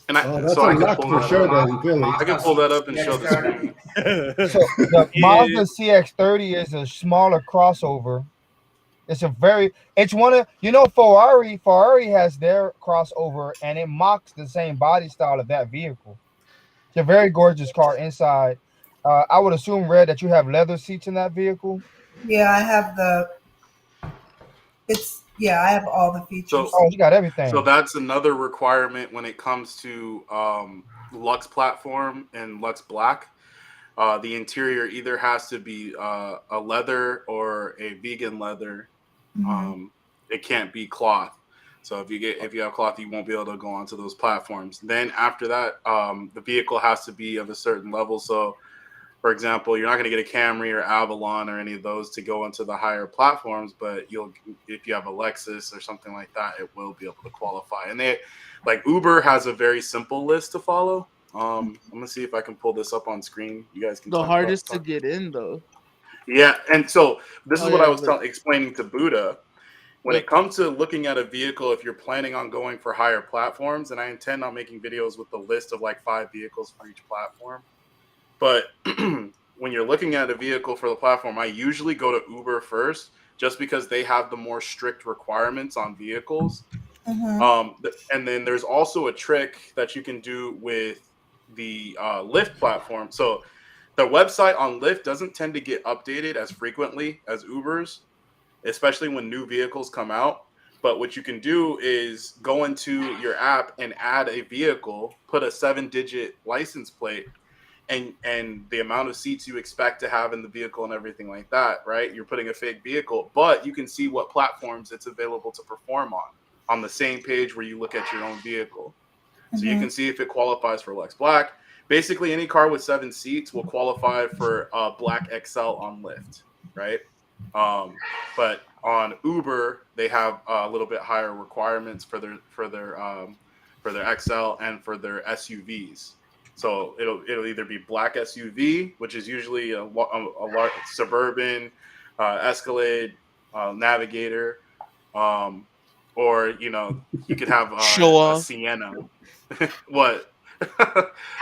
And I can pull that up and show the screen. So the Mazda CX-30 is a smaller crossover. It's one of Ferrari has their crossover and it mocks the same body style of that vehicle. It's a very gorgeous car inside. I would assume, Red, that you have leather seats in that vehicle. Yeah, I have I have all the features. You got everything. So that's another requirement when it comes to Lux platform and Lux Black. The interior either has to be a leather or a vegan leather. Mm-hmm. It can't be cloth. So if you have cloth, you won't be able to go onto those platforms. Then after that, the vehicle has to be of a certain level. So, for example, you're not going to get a Camry or Avalon or any of those to go into the higher platforms, but if you have a Lexus or something like that, it will be able to qualify. And Uber has a very simple list to follow. I'm gonna see if I can pull this up on screen. You guys can. The hardest to get in, though. Yeah, and so this is what I was but... explaining to Buddha. When it comes to looking at a vehicle, if you're planning on going for higher platforms, and I intend on making videos with the list of like 5 vehicles for each platform. But when you're looking at a vehicle for the platform, I usually go to Uber first, just because they have the more strict requirements on vehicles. And then there's also a trick that you can do with the Lyft platform. So the website on Lyft doesn't tend to get updated as frequently as Uber's, especially when new vehicles come out. But what you can do is go into your app and add a vehicle, put a 7-digit license plate, and the amount of seats you expect to have in the vehicle and everything like that, right? You're putting a fake vehicle, but you can see what platforms it's available to perform on the same page where you look at your own vehicle. So you can see if it qualifies for Lex Black. Basically, any car with 7 seats will qualify for Black XL on Lyft, right? But on Uber, they have a little bit higher requirements for their XL and for their SUVs. So it'll either be black SUV, which is usually a large Suburban, Escalade, Navigator, or you could have a Sienna. What?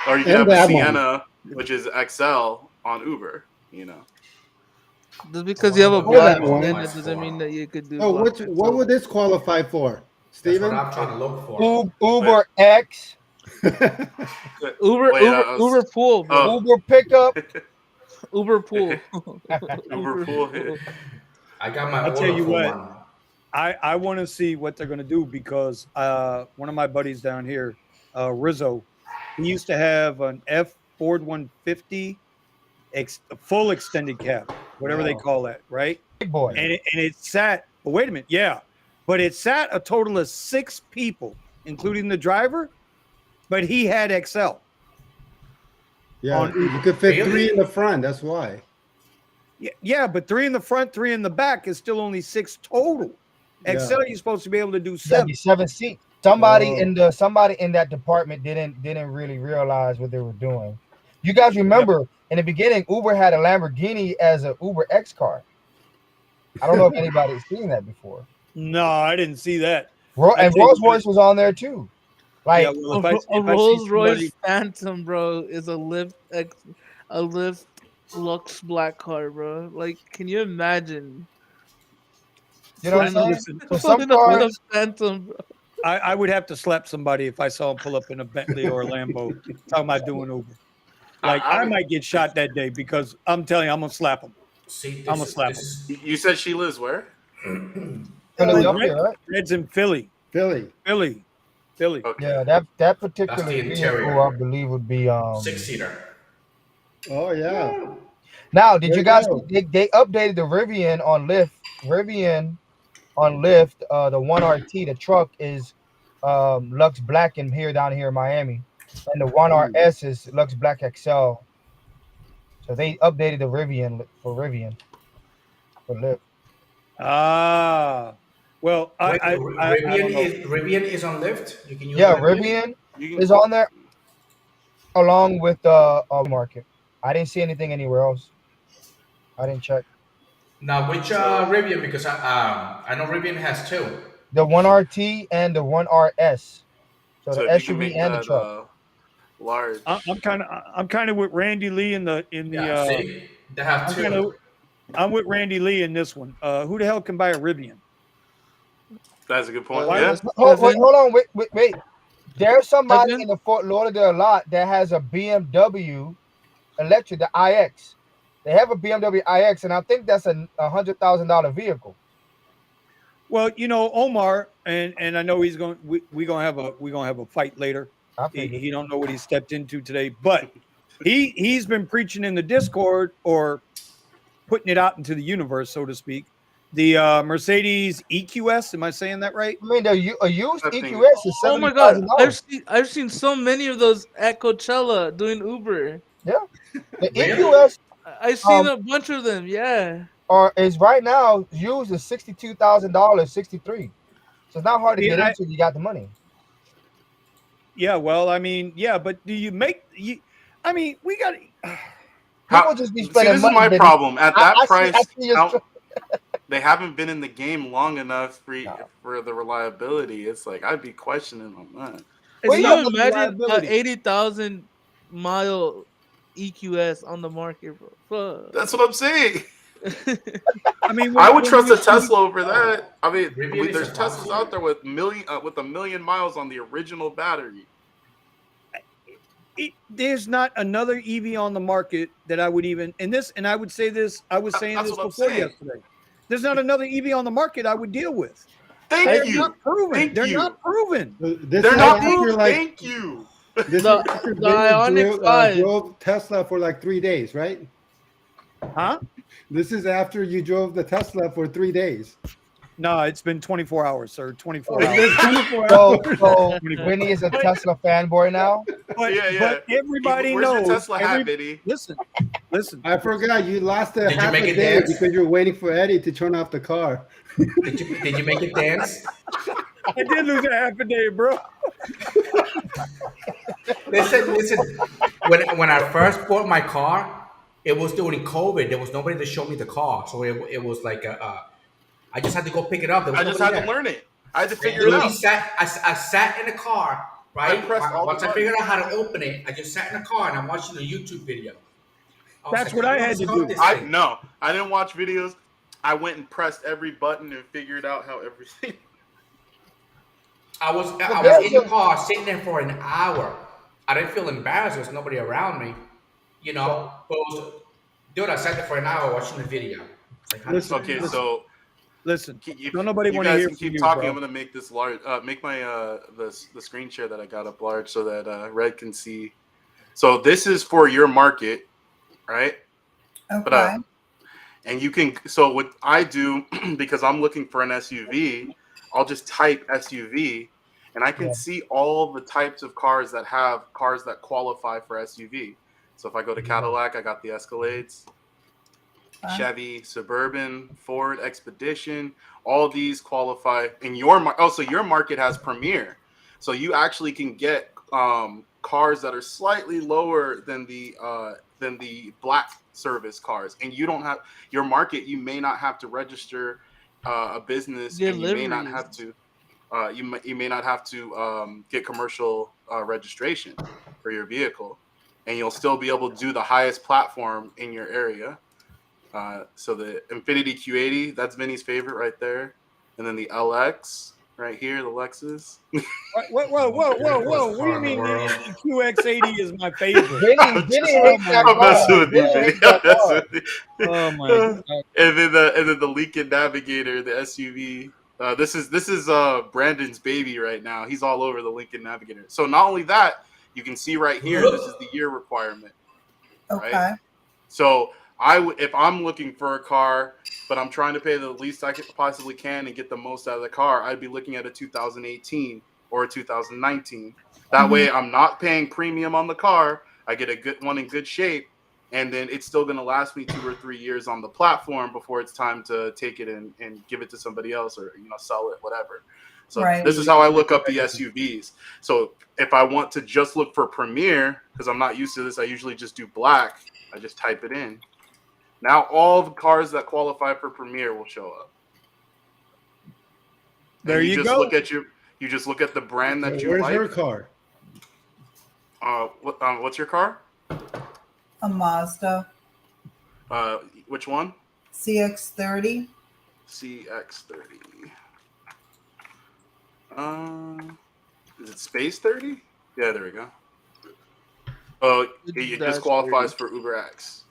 Or you can have a Sienna, which is XL on Uber. Just because you have a black one, it doesn't mean that you could do. Oh, what would this qualify for, Steven? That's what I'm trying to look for. Uber X. Uber pool, bro. Uber pickup. Uber pool. Uber pool. I got my. I'll tell you what. I want to see what they're going to do, because one of my buddies down here, Rizzo, he used to have an Ford 150 full extended cab, whatever they call that, right? Big boy. And it sat. But wait a minute, but it sat a total of 6 people, including the driver. But he had XL. Yeah, you could fit 3 in the front. That's why. Yeah, but 3 in the front, 3 in the back is still only 6 total. XL, you're supposed to be able to do 7. 7 seats. Somebody in that department didn't really realize what they were doing. You guys remember in the beginning, Uber had a Lamborghini as an Uber X car. I don't know if anybody's seen that before. No, I didn't see that. And Rolls Royce was on there too. Like a Rolls Royce Phantom, bro, is a Lyft Lux Black car, bro. Like, can you imagine? You know what I'm saying? So some cars, Phantom, bro. I would have to slap somebody if I saw him pull up in a Bentley or a Lambo talking about doing Uber. Like, I might get shot that day, because I'm telling you, I'm gonna slap him. I'm gonna slap him. You said she lives where? Philadelphia, right? Red's in Philly. Philly. Okay. Yeah, that particular vehicle, I believe, would be 6-seater. Oh yeah. Now, did you guys? They updated the Rivian on Lyft. The 1RT, the truck is Lux Black down here in Miami, and the 1RS is Lux Black XL. So they updated the Rivian for Lyft. Well, Rivian is on Lyft. You can use Rivian is on there along with the market. I didn't see anything anywhere else. I didn't check. Now, which Rivian? Because I know Rivian has 2. The 1RT and the 1RS. So the SUV and the truck. Large. I'm kind of with Randy Lee in the. See, they have 2. I'm with Randy Lee in this one. Who the hell can buy a Rivian? That's a good point. Hold on, wait. There's somebody in the Fort Lauderdale lot that has a BMW electric, the iX. They have a BMW iX, and I think that's a $100,000 vehicle. Well, Omar, and I know he's going. We're gonna have a fight later. He don't know what he stepped into today, but he's been preaching in the Discord, or putting it out into the universe, so to speak. The Mercedes EQS, am I saying that right? I mean, a used EQS is $70,000. Oh my god, I've seen so many of those at Coachella doing Uber. Yeah, the EQS. I've seen a bunch of them. Yeah, is right now used is $62,000, $63,000. So it's not hard to get into. You got the money. Yeah, well, I mean, yeah, but do you make you? I mean, we got. People just be See, spending this is money. my Vinny. problem. At that I price, see your they haven't been in the game long enough No. for the reliability. It's like I'd be questioning on that. Can It's not you the imagine reliability. 80,000 mile EQS on the market, bro? Fuck. That's what I'm saying. I mean, I would trust you a Tesla over that. I mean, Rivian is there's a top Teslas tier. out there with a million miles on the original battery. there's not another EV on the market that I would even and I would say this. I was saying That's this what I'm before saying. yesterday. There's not another EV on the market I would deal with. Thank They're you. not proven. Thank They're you. not proven. This They're is not after, proven. like, Thank you. this The- is after the Vinny Ioniq 5. drove Tesla for like 3 days, right? Huh? This is after you drove the Tesla for 3 days. No, it's been 24 hours, sir. 24 It's hours. been 24 So, hours. so Vinny is a Tesla fanboy now. But, Yeah, yeah. but everybody Where's knows. your Tesla hat, Biddy? Listen. I forgot you lost a Did you half make a it day dance? because you're waiting for Eddie to turn off the car. Did you make it dance? I did lose a half a day, bro. Listen. When I first bought my car, it was during COVID. There was nobody to show me the car, so it was like I just had to go pick it up. There was I just nobody had to there. learn it. I had to I figure it literally out. I sat in the car, right? I pressed all the Once I figured out how to open it, I just sat in the car and I'm watching a YouTube video. Was That's what "How I do had to start do. this I thing?" didn't watch videos. I went and pressed every button and figured out how everything. I was in the car sitting there for an hour. I didn't feel embarrassed. There was nobody around me, you know. But dude, I sat there for an hour watching the video. Like, how Listen, Okay, so Listen. you, Don't nobody you want to guys hear can from keep you, talking. bro. I'm gonna make this large. Make my the screen share that I got up large so that Red can see. So this is for your market, right? Okay. But and you can. So what I do because I'm looking for an SUV, I'll just type SUV, and I can see all the types of cars that qualify for SUV. So if I go to Cadillac, I got the Escalades. Chevy, Suburban, Ford, Expedition, all these qualify in your market. Also, your market has Premier, so you actually can get cars that are slightly lower than the black service cars, and you don't have your market. You may not have to register a business, and you may not have to. You may not have to get commercial registration for your vehicle, and you'll still be able to do the highest platform in your area. So the Infiniti Q80, that's Vinny's favorite right there. And then the LX right here, the Lexus. Whoa. What do you mean the QX80 is my favorite? Vinny hates that I'm car. messing with you, Vinny Vinny. hates that I'm messing car. with you. Oh my god. And then the Lincoln Navigator, the SUV. This is Brandon's baby right now. He's all over the Lincoln Navigator. So not only that, you can see right here, this is the year requirement. Okay. Right? So if I'm looking for a car, but I'm trying to pay the least I possibly can and get the most out of the car, I'd be looking at a 2018 or a 2019. That way, I'm not paying premium on the car. I get a good one in good shape, and then it's still going to last me 2 or 3 years on the platform before it's time to take it and give it to somebody else or sell it, whatever. So This is how I look up the SUVs. So if I want to just look for Premier, because I'm not used to this, I usually just do black. I just type it in. Now all the cars that qualify for Premier will show up. There you just go. You just look at the brand that you Where's like. her car? What's your car? A Mazda Which one? CX-30. CX-30. Is it Space 30? Yeah, there we go. Oh, it just qualifies for Uber X.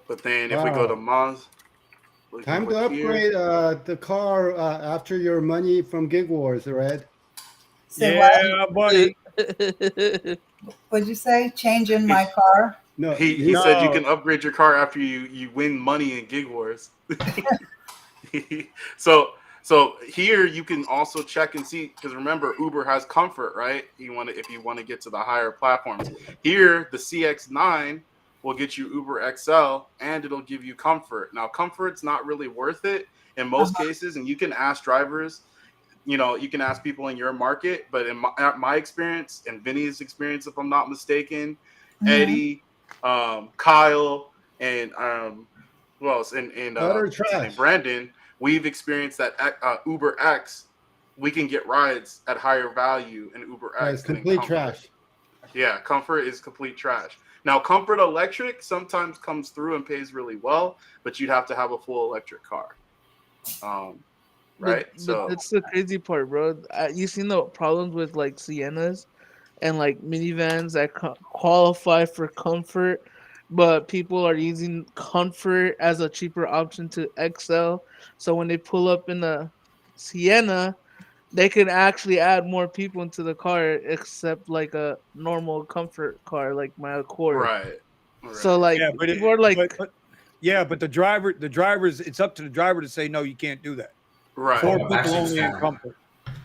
But then if we go to Maz, time to upgrade the car after your money from Gig Wars, Red. Yeah, buddy. What'd you say? Changing my car? No, he said you can upgrade your car after you win money in Gig Wars. So here you can also check and see, because remember Uber has comfort, right? If you want to get to the higher platforms. Here the CX-9 will get you Uber XL and it'll give you comfort. Now comfort's not really worth it in most cases, and you can ask drivers. you know, you can ask people in your market, but in my experience and Vinny's experience, if I'm not mistaken, Eddie, Kyle, and who else? And Brandon, we've experienced that Uber X, we can get rides at higher value in Uber X. It's complete trash. Yeah, Comfort is complete trash. Now, Comfort Electric sometimes comes through and pays really well, but you'd have to have a full electric car. Right? But that's the crazy part, bro. You seen the problems with like Siennas and like minivans that qualify for Comfort, but people are using Comfort as a cheaper option to XL. So when they pull up in the Sienna, they can actually add more people into the car, except like a normal Comfort car, like my Accord. Right. So like, people are like, but the drivers, it's up to the driver to say no, you can't do that. Right. For people only in Comfort.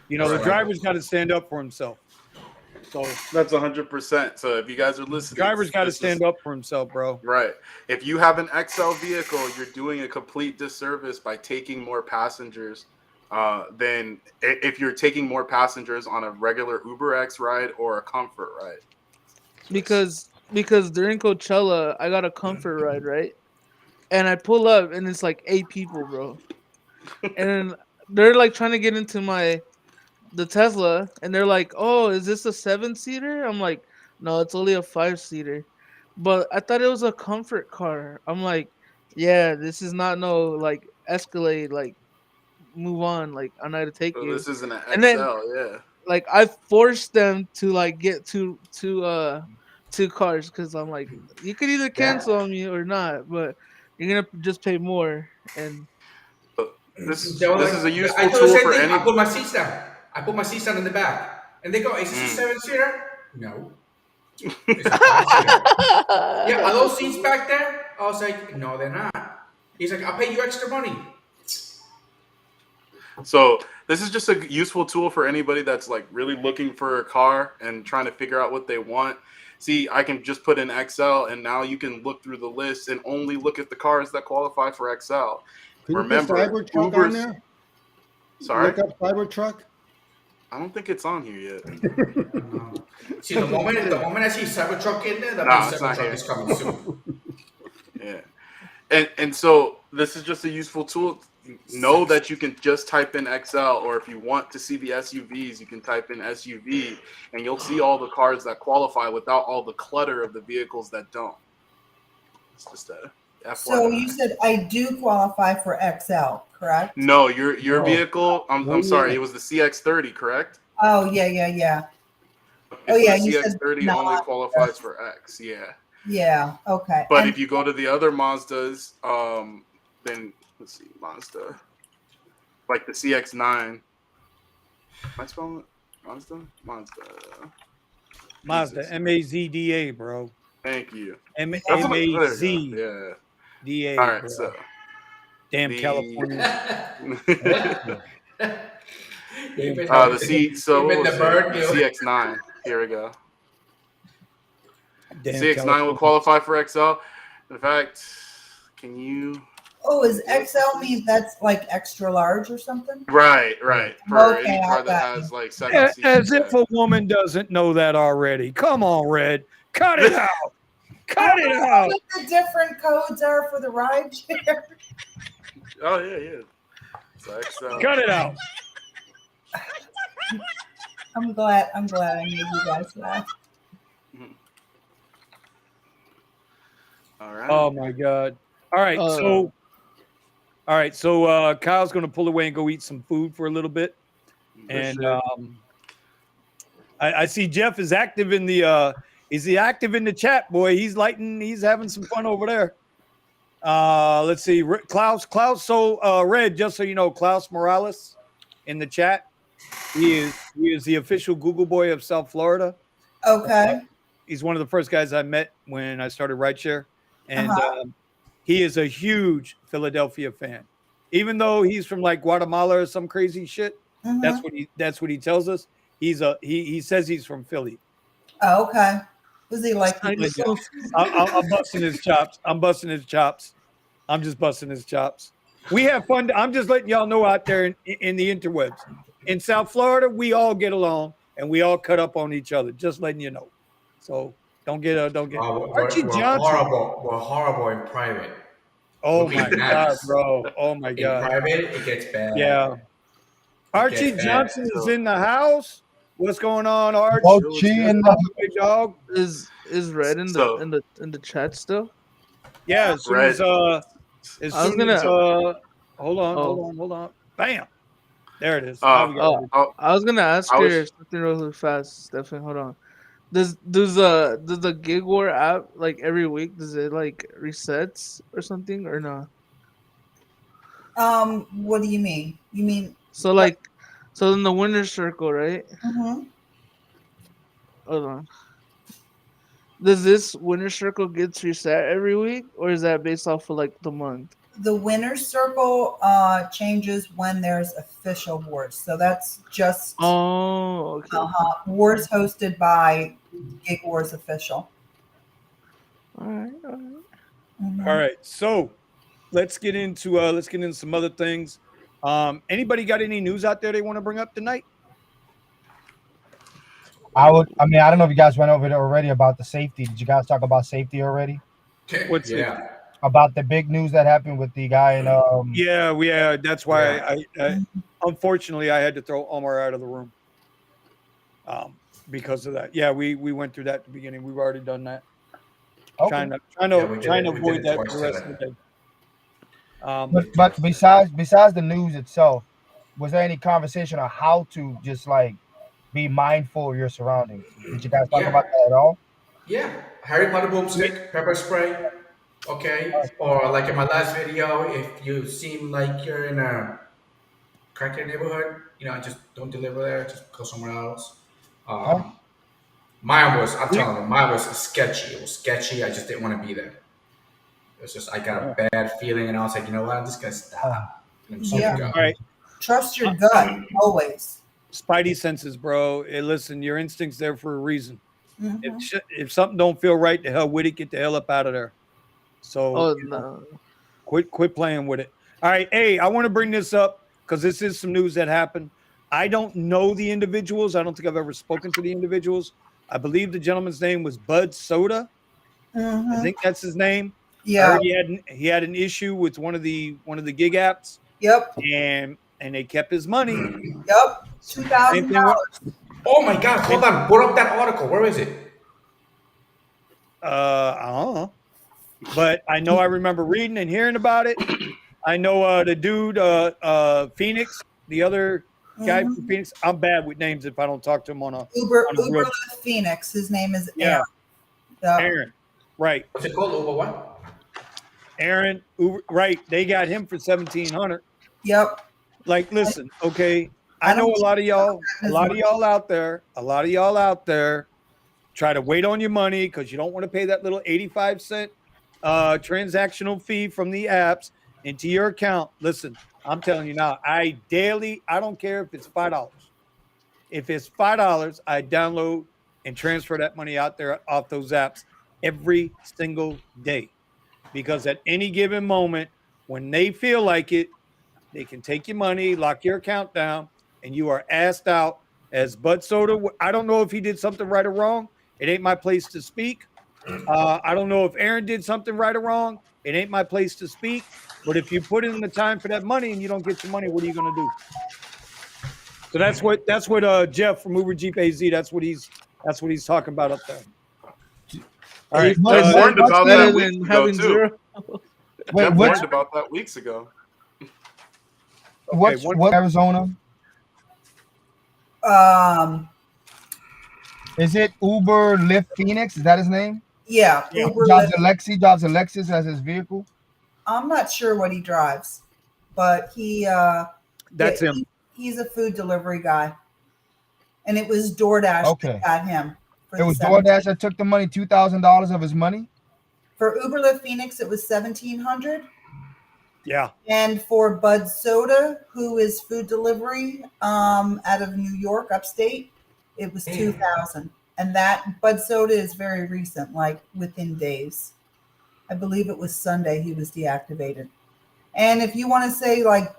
You know, the driver's got to stand up for himself. So that's 100%. So if you guys are listening, driver's got to stand up for himself, bro. Right. If you have an XL vehicle, you're doing a complete disservice by taking more passengers than if you're taking more passengers on a regular Uber X ride or a Comfort ride. Because during Coachella, I got a Comfort ride, right? And I pull up and it's like 8 people, bro. And they're like trying to get into the Tesla, and they're like, "Oh, is this a 7-seater?" I'm like, "No, it's only a 5-seater." But I thought it was a Comfort car. I'm like, "Yeah, this is not no like Escalade. Like, move on. Like, I'm not to take you." This isn't an XL, and then, yeah. Like, I forced them to like get two cars because I'm like, you could either cancel on me or not, but you're gonna just pay more. And this is a useful tool for any. I put my seats down. I put my seats down in the back, and they go, "Is this a 7-seater?" No. It's a 5-seater. Yeah, are those seats back there? I was like, "No, they're not." He's like, "I'll pay you extra money." So this is just a useful tool for anybody that's like really looking for a car and trying to figure out what they want. See, I can just put in XL, and now you can look through the list and only look at the cars that qualify for XL. Remember, Cybertruck on there? Sorry? Look up Cybertruck? I don't think it's on here yet. See, the moment I see Cybertruck in there, that means Cybertruck is coming soon. Yeah. And so this is just a useful tool. Know that you can just type in XL, or if you want to see the SUVs, you can type in SUV, and you'll see all the cars that qualify without all the clutter of the vehicles that don't. It's just a FYI. So you said I do qualify for XL, correct? No, your vehicle. I'm sorry. It was the CX-30, correct? Oh yeah. The CX-30 only qualifies for X. Yeah. Yeah. Okay. But if you go to the other Mazdas, then let's see, Mazda, like the CX-9. Am I spelling it? Mazda, M-A-Z-D-A, bro. Thank you. M-A-Z. Yeah. D-A. All right, bro. so. California. The CX-9. Here we go. CX-9 will qualify for XL. In fact, can you? Oh, is XL mean that's like extra large or something? Right. For Okay, any car that has like 7 seats. As if a woman doesn't know that already. Come on, Red. Cut it out. Cut it out. What the different codes are for the rideshare? Oh yeah. So XL. Cut it out. I'm glad I made you guys laugh. All right. Oh my God. All right. So Kyle's going to pull away and go eat some food for a little bit. And I see Jeff is active in the is he active in the chat, boy? He's having some fun over there. Let's see. Klaus. So Red, just so you know, Klaus Morales in the chat. He is the official Google boy of South Florida. Okay. He's one of the first guys I met when I started Rideshare. And he is a huge Philadelphia fan, even though he's from like Guatemala or some crazy shit. That's what he tells us. He says he's from Philly. Oh, okay. Was he like? I'm busting his chops. I'm just busting his chops. We have fun. I'm just letting y'all know out there in the interwebs. In South Florida, we all get along and we all cut up on each other. Just letting you know. So don't get. Archie We're Johnson. horrible. We're horrible in private. Oh my God, bro. Oh my In God. private, it gets bad. Yeah. Archie Johnson is in the house. What's going on, Archie? Big dog. Is Red in the chat still? Yeah, as soon as hold on. Bam. There it is. I was gonna ask her something really fast, Stefan. Hold on. Does the Gig War app like every week? Does it like resets or something or not? What do you mean? You mean so in the winner's circle, right? Mm-hmm. Hold on. Does this winner's circle gets reset every week, or is that based off of like the month? The winner's circle changes when there's official wars. So that's just okay. Wars hosted by Gig Wars official. All right. Mm-hmm. All right. So let's get into some other things. Anybody got any news out there they want to bring up tonight? I don't know if you guys went over it already about the safety. Did you guys talk about safety already? What's about the big news that happened with the guy in yeah, that's why I unfortunately I had to throw Omar out of the room because of that. Yeah, we went through that at the beginning. We've already done that. Okay. Trying to avoid that for the rest of the day. But besides the news itself, was there any conversation on how to just like be mindful of your surroundings? Did you guys talk about that at all? Yeah, Harry Potter boomstick, pepper spray. Okay, or like in my last video, if you seem like you're in a crackhead neighborhood, just don't deliver there. Just go somewhere else. Mine was sketchy. It was sketchy. I just didn't want to be there. It was just I got a bad feeling, and I was like, you know what, I'm just gonna stop. Yeah. All right. Trust your gut always. Spidey senses, bro. Hey, listen, your instinct's there for a reason. Mm-hmm. If something don't feel right, the hell with it. Get the hell up out of there. So quit playing with it. All right. Hey, I want to bring this up because this is some news that happened. I don't know the individuals. I don't think I've ever spoken to the individuals. I believe the gentleman's name was Bud Soda. Mm-hmm. I think that's his name. Yeah. I heard he had an issue with one of the gig apps. Yep. And they kept his money. Yep. $2,000. Oh my God! Hold on. Put up that article. Where is it? I don't know. But I know I remember reading and hearing about it. I know the dude, Phoenix, the other guy from Phoenix. I'm bad with names if I don't talk to him on a Uber Phoenix. His name is Aaron. Yeah. Aaron. Right. What's it called? Uber what? Aaron. Uber, right. They got him for $1,700. Yep. Like, listen, okay. I know a lot of y'all out there try to wait on your money because you don't want to pay that little 85-cent transactional fee from the apps into your account. Listen, I'm telling you now, I don't care if it's $5. If it's $5, I download and transfer that money out there off those apps every single day. Because at any given moment, when they feel like it, they can take your money, lock your account down, and you are asked out. As Bud Soda, I don't know if he did something right or wrong. It ain't my place to speak. I don't know if Aaron did something right or wrong. It ain't my place to speak. But if you put in the time for that money and you don't get your money, what are you going to do? So that's what Jeff from Uber Jeep AZ. That's what he's talking about up there. All right, Jeff warned about that weeks ago too. Jeff warned about that weeks ago. What Arizona? Is it Uber Lyft Phoenix? Is that his name? Yeah. Uber drives a Lexus as his vehicle. I'm not sure what he drives, but that's him. He's a food delivery guy, and it was DoorDash that got him. It was DoorDash that took the money, $2,000 of his money. For Uber Lyft Phoenix, it was $1,700. Yeah. And for Bud Soda, who is food delivery out of New York, upstate, it was $2,000. And that Bud Soda is very recent, like within days. I believe it was Sunday he was deactivated. And if you want to say, like,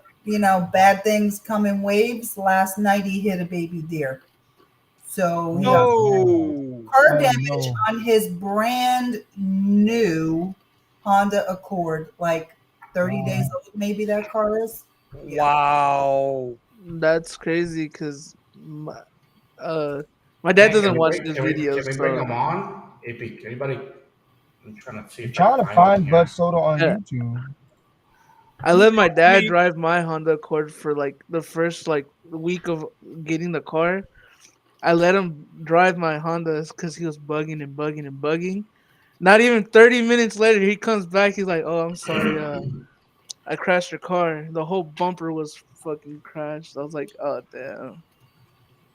bad things come in waves, last night he hit a baby deer. So he car damage on his brand new Honda Accord, like 30 days old, maybe that car is. Yeah. Wow. That's crazy because my dad doesn't watch this video. Can we bring him on? If anybody, I'm trying to see. I'm trying to find Bud Soda on YouTube. I let my dad drive my Honda Accord for like the first week of getting the car. I let him drive my Honda because he was bugging and bugging and bugging. Not even 30 minutes later, he comes back. He's like, "Oh, I'm sorry. I crashed your car. The whole bumper was fucking crashed." I was like, "Oh, damn.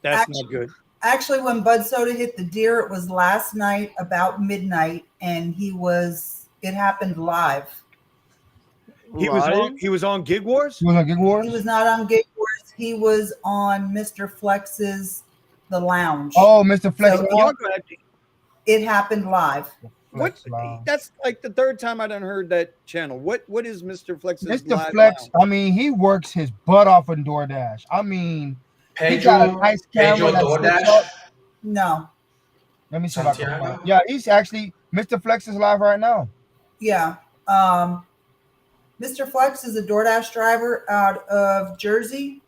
That's not good." Actually, when Bud Soda hit the deer, it was last night about midnight, and it happened live. He was on Gig Wars? He was on Gig Wars? He was not on Gig Wars. He was on Mr. Flex's The Lounge. Oh, Mr. Flex. So it happened live. What? That's like the third time I done heard that channel. What is Mr. Flex's Mr. Flex? Lounge? I mean, he works his butt off on DoorDash. I mean, he got a nice camera. DoorDash? No. Let me see if I can find. Yeah, he's actually Mr. Flex is live right now. Yeah. Mr. Flex is a DoorDash driver out of Jersey.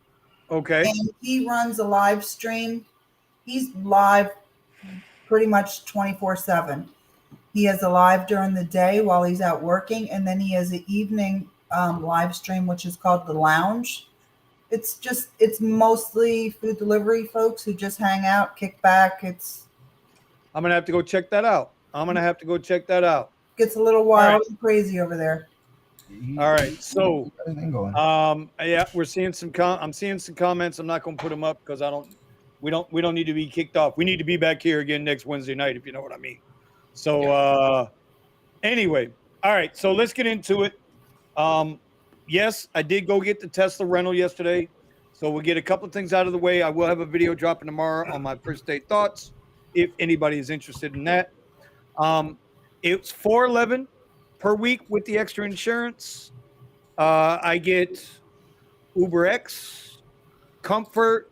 Okay. And he runs a live stream. He's live pretty much 24/7. He has a live during the day while he's out working, and then he has an evening live stream, which is called The Lounge. It's mostly food delivery folks who just hang out, kick back. I'm going to have to go check that out. Gets a little wild and crazy over there. All right. So, yeah, we're seeing I'm seeing some comments. I'm not going to put them up because we don't need to be kicked off. We need to be back here again next Wednesday night, if you know what I mean. So, anyway, all right. So let's get into it. Yes, I did go get the Tesla rental yesterday. So we'll get a couple of things out of the way. I will have a video dropping tomorrow on my first day thoughts, if anybody is interested in that. It's $411 per week with the extra insurance. I get UberX, Comfort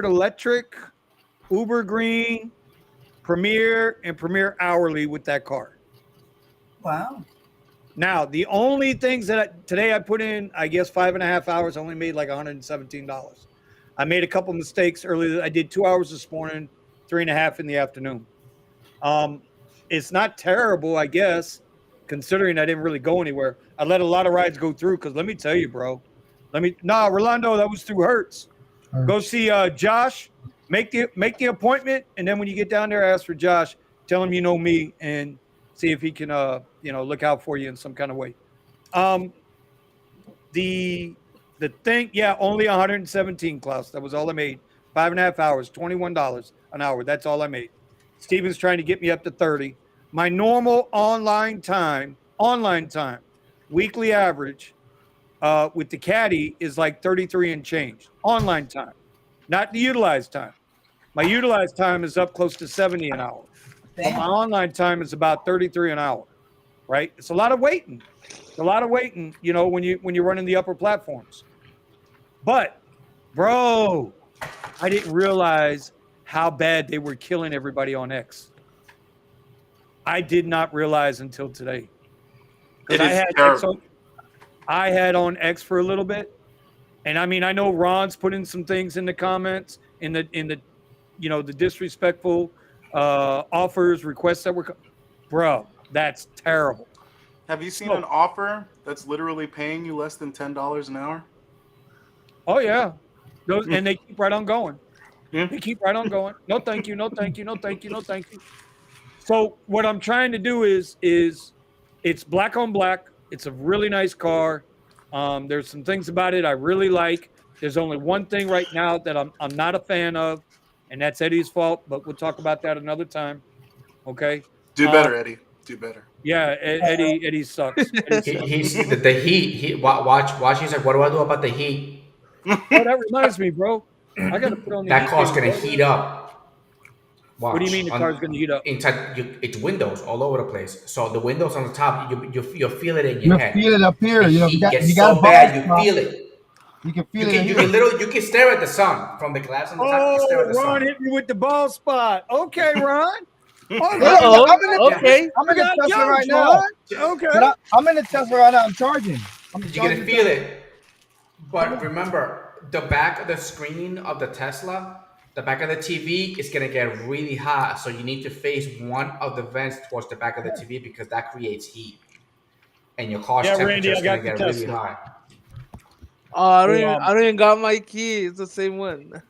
Electric, Uber Green, Premier, and Premier Hourly with that card. Wow. Now, the only things that today I put in, I guess 5.5 hours, I only made like $117. I made a couple mistakes earlier. I did 2 hours this morning, 3.5 in the afternoon. It's not terrible, I guess, considering I didn't really go anywhere. I let a lot of rides go through because let me tell you, bro. Rolando, that was through Hertz. Go see Josh. Make the appointment, and then when you get down there, ask for Josh. Tell him you know me, and see if he can look out for you in some kind of way. The thing, yeah, only 117, Klaus. That was all I made. 5.5 hours, $21 an hour. That's all I made. Steven's trying to get me up to 30. My normal online time, weekly average with the caddy is like 33 and change. Online time, not the utilized time. My utilized time is up close to 70 an hour. But my online time is about 33 an hour, right? It's a lot of waiting. When you're running the upper platforms. But, bro, I didn't realize how bad they were killing everybody on X. I did not realize until today. I had on X for a little bit. And I mean, I know Ron's put in some things in the comments in the disrespectful offers, requests that were, bro, that's terrible. Have you seen an offer that's literally paying you less than $10 an hour? Oh yeah, and they keep right on going. Yeah. They keep right on going. No, thank you. No, thank you. No, thank you. No, thank you. So what I'm trying to do is it's black on black. It's a really nice car. There's some things about it I really like. There's only one thing right now that I'm not a fan of, and that's Eddie's fault. But we'll talk about that another time. Okay. Do better, Eddie. Do better. Yeah, Eddie sucks. He's the heat. Watch. He's like, what do I do about the heat? Oh, that reminds me, bro. I gotta put on the that car's gonna heat up. Watch. What do you mean the car's going to heat up? Inside, it's windows all over the place. So the windows on the top, you feel it in your You head. feel it up here. The You know, heat you got gets a so bald bad, you spot. feel it. You can feel You it. can, you can stare at the sun from the glass on the top. You can stare at the Ron sun. hit me with the ball spot. Okay, Ron. I'm Okay. in the I got Tesla right jokes, now. Ron. Okay. But I'm in the Tesla right now. I'm charging. You're gonna feel it. But remember, the back of the screen of the Tesla, the back of the TV is gonna get really hot. So you need to face one of the vents towards the back of the TV because that creates heat, and your car's temperature is gonna get really high. Oh, I don't even got my key. It's the same one.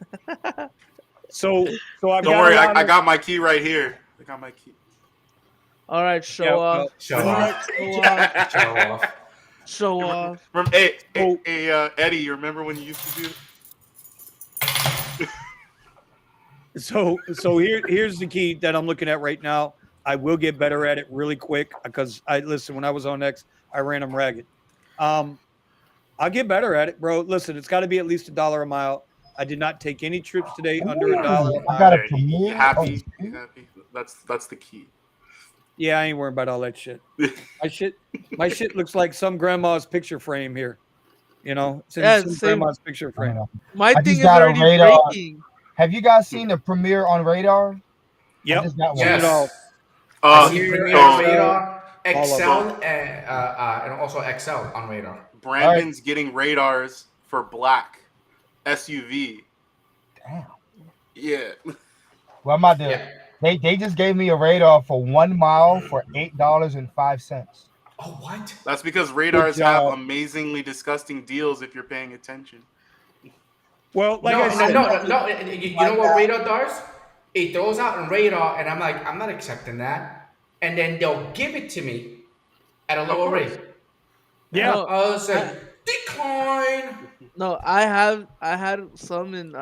So I've Don't worry, I got my key right here. I got my key. All right, show off. Show off. Show off. Remember, hey, Eddie, you remember when you used to do? So here's the key that I'm looking at right now. I will get better at it really quick because listen, when I was on X, I ran them ragged. I'll get better at it, bro. Listen, it's got to be at least $1 a mile. I did not take any trips today under $1 a mile. I got a You happy? You happy? That's the key. Yeah, I ain't worrying about all that shit. My shit looks like some grandma's picture frame here. You know, it's some grandma's picture frame. My thing is already breaking. Have you guys seen the Premiere on Radar? Yep. Yes. Premiere on Radar, XL, and also XL on Radar. Brandon's getting radars for black SUV. Damn. Yeah. Well, I'm not doing. Yeah. They just gave me a radar for 1 mile for $8.05. Oh, what? That's because radars have amazingly disgusting deals if you're paying attention. Well, like I said, no. You know what radar does? It throws out on radar, and I'm like, I'm not accepting that. And then they'll give it to me at a lower rate. Yeah, I was like, decline. No, I had some in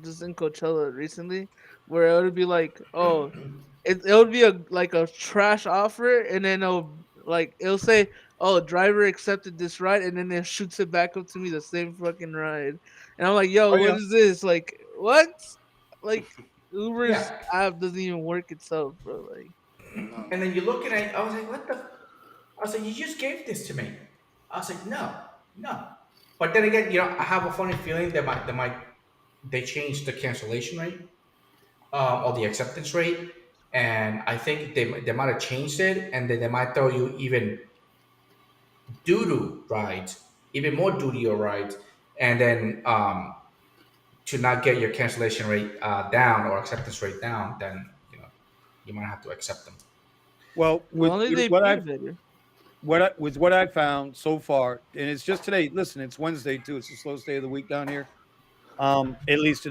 just in Coachella recently, where it would be like, oh, it would be a trash offer, and then it'll say, oh, driver accepted this ride, and then it shoots it back up to me the same fucking ride, and I'm like, yo, what is this? Like, what? Like, Uber's app doesn't even work itself, bro. Like, and then you're looking at it, I was like, what the? I was like, you just gave this to me. I was like, no. But then again, I have a funny feeling they changed the cancellation rate or the acceptance rate, and I think they might have changed it, and then they might throw you even doo-doo rides, even more doo-doo rides, and then to not get your cancellation rate down or acceptance rate down, then you might have to accept them. Well, with what I found so far, and it's just today. Listen, it's Wednesday too. It's the slowest day of the week down here. At least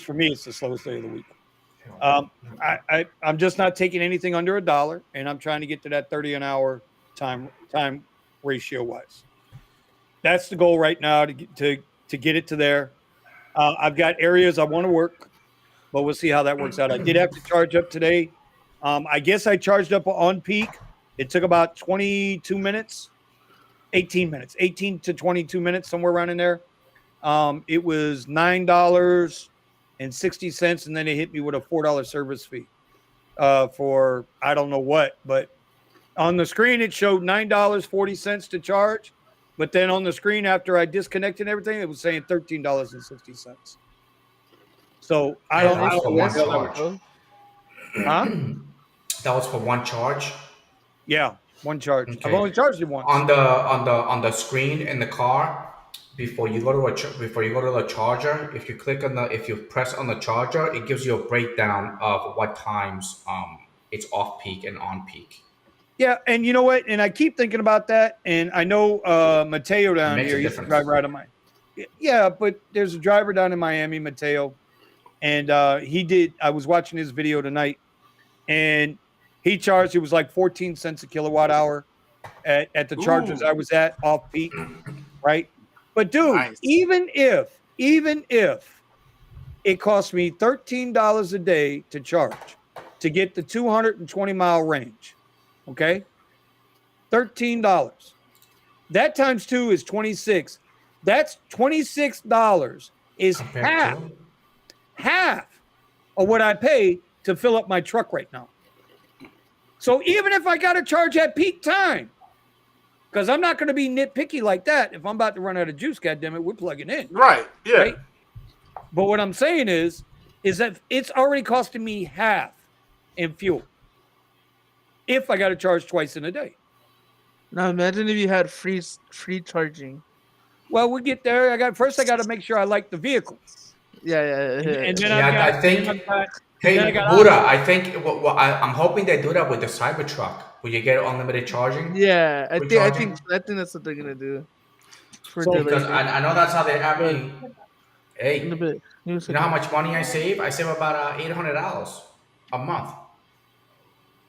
for me, it's the slowest day of the week. I'm just not taking anything under $1, and I'm trying to get to that 30 an hour time ratio wise. That's the goal right now to get it to there. I've got areas I want to work, but we'll see how that works out. I did have to charge up today. I guess I charged up on peak. It took about 18 to 22 minutes, somewhere around in there. It was $9.60, and then they hit me with a $4 service fee for I don't know what, but on the screen it showed $9.40 to charge, but then on the screen after I disconnected everything, it was saying $13.60. So I don't know one charge. Huh? That was for one charge. Yeah, one charge. Okay. I've only charged it once. On the screen in the car, before you go to the charger, if you press on the charger, it gives you a breakdown of what times it's off peak and on peak. Yeah, and you know what? And I keep thinking about that, and I know Mateo down here, he's a driver out of mine. Yeah, but there's a driver down in Miami, Mateo, and I was watching his video tonight, and he charged, it was like 14 cents a kilowatt hour at the chargers I was at off peak, right? But dude, nice. even if it cost me $13 a day to charge to get the 220 mile range, okay? $13. That times 2 is 26. That's $26 is half of what I pay to fill up my truck right now. So even if I got to charge at peak time, because I'm not going to be nitpicky like that. If I'm about to run out of juice, goddammit, we're plugging in. Right. Yeah. Right? But what I'm saying is that it's already costing me half in fuel if I got to charge twice in a day. Now imagine if you had free charging. Well, we'll get there. I got to make sure I like the vehicle. Yeah. And then I think. Hey, Buddha, I think I'm hoping they do that with the Cybertruck, where you get unlimited charging. Yeah, I think that's what they're gonna do. Because I know that's how they. I mean, hey, you know how much money I save? I save about $800 a month.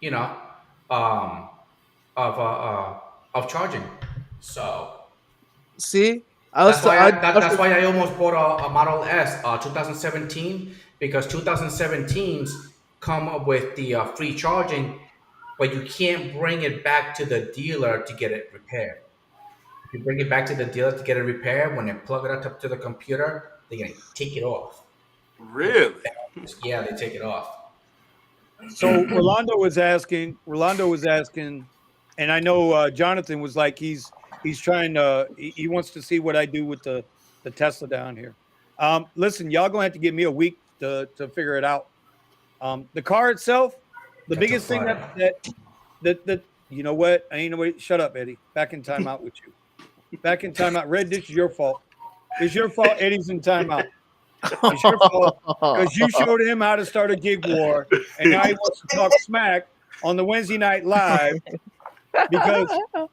You know, of charging. So see, that's why I almost bought a Model S 2017, because 2017s come up with the free charging, but you can't bring it back to the dealer to get it repaired. If you bring it back to the dealer to get it repaired, when they plug it up to the computer, they're gonna take it off. Really? Yeah, they take it off. So Rolando was asking, and I know Jonathan was like, he's trying to, he wants to see what I do with the Tesla down here. Listen, y'all gonna have to give me a week to figure it out. The car itself, the biggest thing that you know what? I ain't no way. Shut up, Eddie. Back in timeout with you. Back in timeout. Red, this is your fault. It's your fault. Eddie's in timeout. It's your fault because you showed him how to start a gig war, and now he wants to talk smack on the Wednesday Night Live because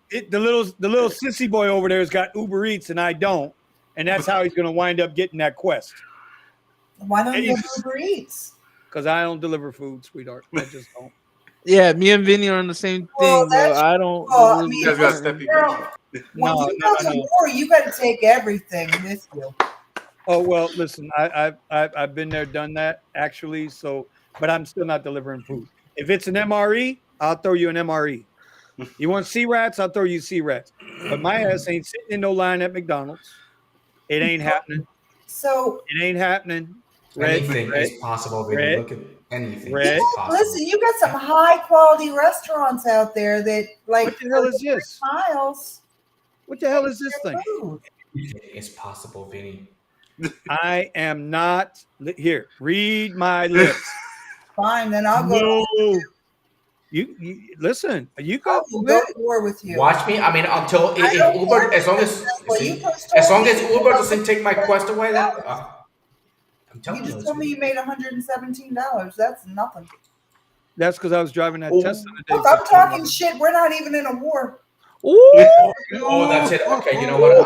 the little sissy boy over there has got Uber Eats and I don't, and that's how he's going to wind up getting that quest. Why don't you have Uber Eats? Because I don't deliver food, sweetheart. I just don't. Yeah, me and Vinny are on the same thing. I don't. When you go to war, you got to take everything with you. Oh well, listen, I've been there, done that actually. So, but I'm still not delivering food. If it's an MRE, I'll throw you an MRE. You want C-Rats? I'll throw you C-Rats. But my ass ain't sitting in no line at McDonald's. It ain't happening. So it ain't happening. Anything is possible. Look at anything. Listen, you got some high quality restaurants out there that like. What the hell is this? Miles. What the hell is this thing? It's possible, Vinny. I am not here. Read my lips. Fine, then I'll go. No. You listen. You go. We'll go to war with you. Watch me. I mean, until if Uber, as long as Uber doesn't take my quest away, then I'm telling you. You just told me you made $117. That's nothing. That's because I was driving that Tesla today. Look, I'm talking shit. We're not even in a war. Oh, that's it. Okay, you know what?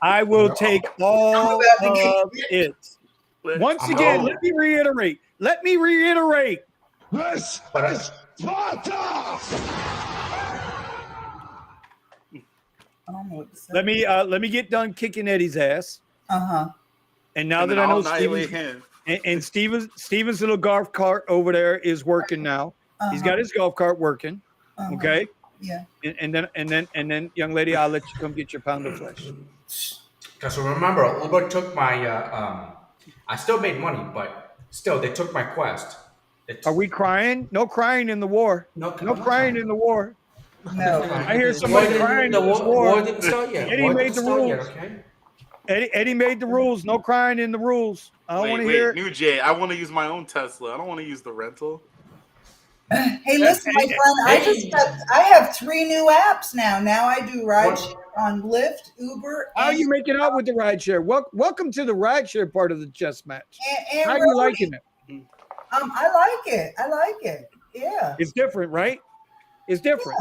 I will take all of it. Once again, let me reiterate. This is Sparta. Let me get done kicking Eddie's ass. And now that I know Steven's little golf cart over there is working now. He's got his golf cart working. Okay. Yeah. And then, young lady, I'll let you come get your pound of flesh. Because remember, Uber took my. I still made money, but still, they took my quest. Are we crying? No crying in the war. No crying in the war. No. I hear somebody crying in the war. Eddie made the rules. Eddie made the rules. No crying in the rules. I don't want to hear it. New Jay, I want to use my own Tesla. I don't want to use the rental. Hey, listen, my friend. I have 3 new apps now. Now I do rideshare on Lyft, Uber. How are you making out with the rideshare? Welcome to the rideshare part of the chess match. And how are you liking it? I like it. Yeah. It's different, right? It's different.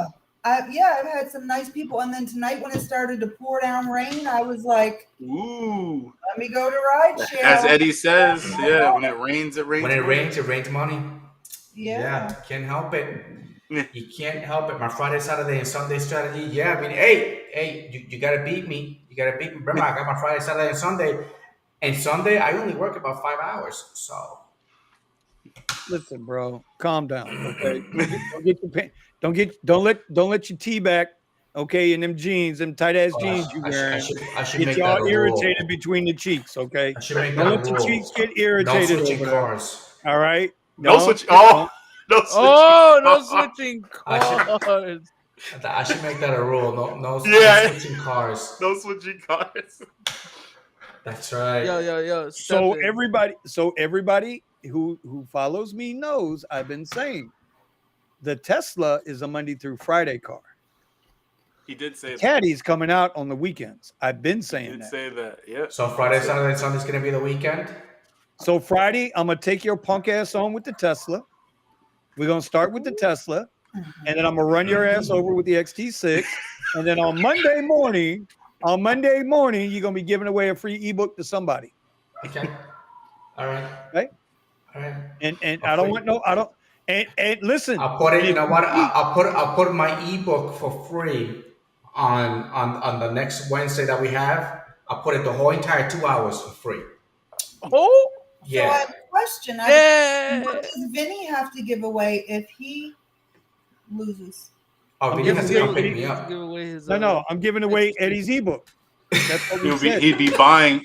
Yeah. I've had some nice people, and then tonight when it started to pour down rain, I was like, "Ooh, let me go to rideshare." As Eddie says, yeah, when it rains, it rains. When it rains money. Yeah. Can't help it. You can't help it. My Friday, Saturday, and Sunday strategy. Yeah, I mean, hey, you gotta beat me. You gotta beat me. Remember, I got my Friday, Saturday, and Sunday. And Sunday, I only work about 5 hours. So, listen, bro, calm down. Okay, don't let your tea back. okay, and them jeans, them tight ass jeans you wearing, I should get make y'all that a irritated rule. between the cheeks, okay? I should make Don't that let a the rule. cheeks get No irritated switching over there. cars. All right? No switch. Don't. Oh, no switching. Oh, no cars. switching I should- cars. I should make that a rule. No Yeah. switching cars. No switching cars. That's right. Yo. So step in. everybody who follows me knows I've been saying the Tesla is a Monday through Friday car. He did say that. Caddy's coming out on the weekends. I've been He saying did that. say that. Yep. So Friday, Saturday, and Sunday's gonna be the weekend. So Friday, I'm gonna take your punk ass on with the Tesla. We're gonna start with the Tesla, and then I'm gonna run your ass over with the XT6. And then on Monday morning, you're gonna be giving away a free ebook to somebody. Okay. All right. Right? All right. And I don't want no, I don't. And listen, I'll put it. You know what? I'll put my ebook for free on the next Wednesday that we have. I'll put it the whole entire 2 hours for free. Oh, So I Yeah. have a question. yeah. What does Vinny have to give away if he loses? Oh, I'm Vinny has to giving come pick me up. Give away his, no, I'm giving away Eddie's ebook. That's what we said. He'd be buying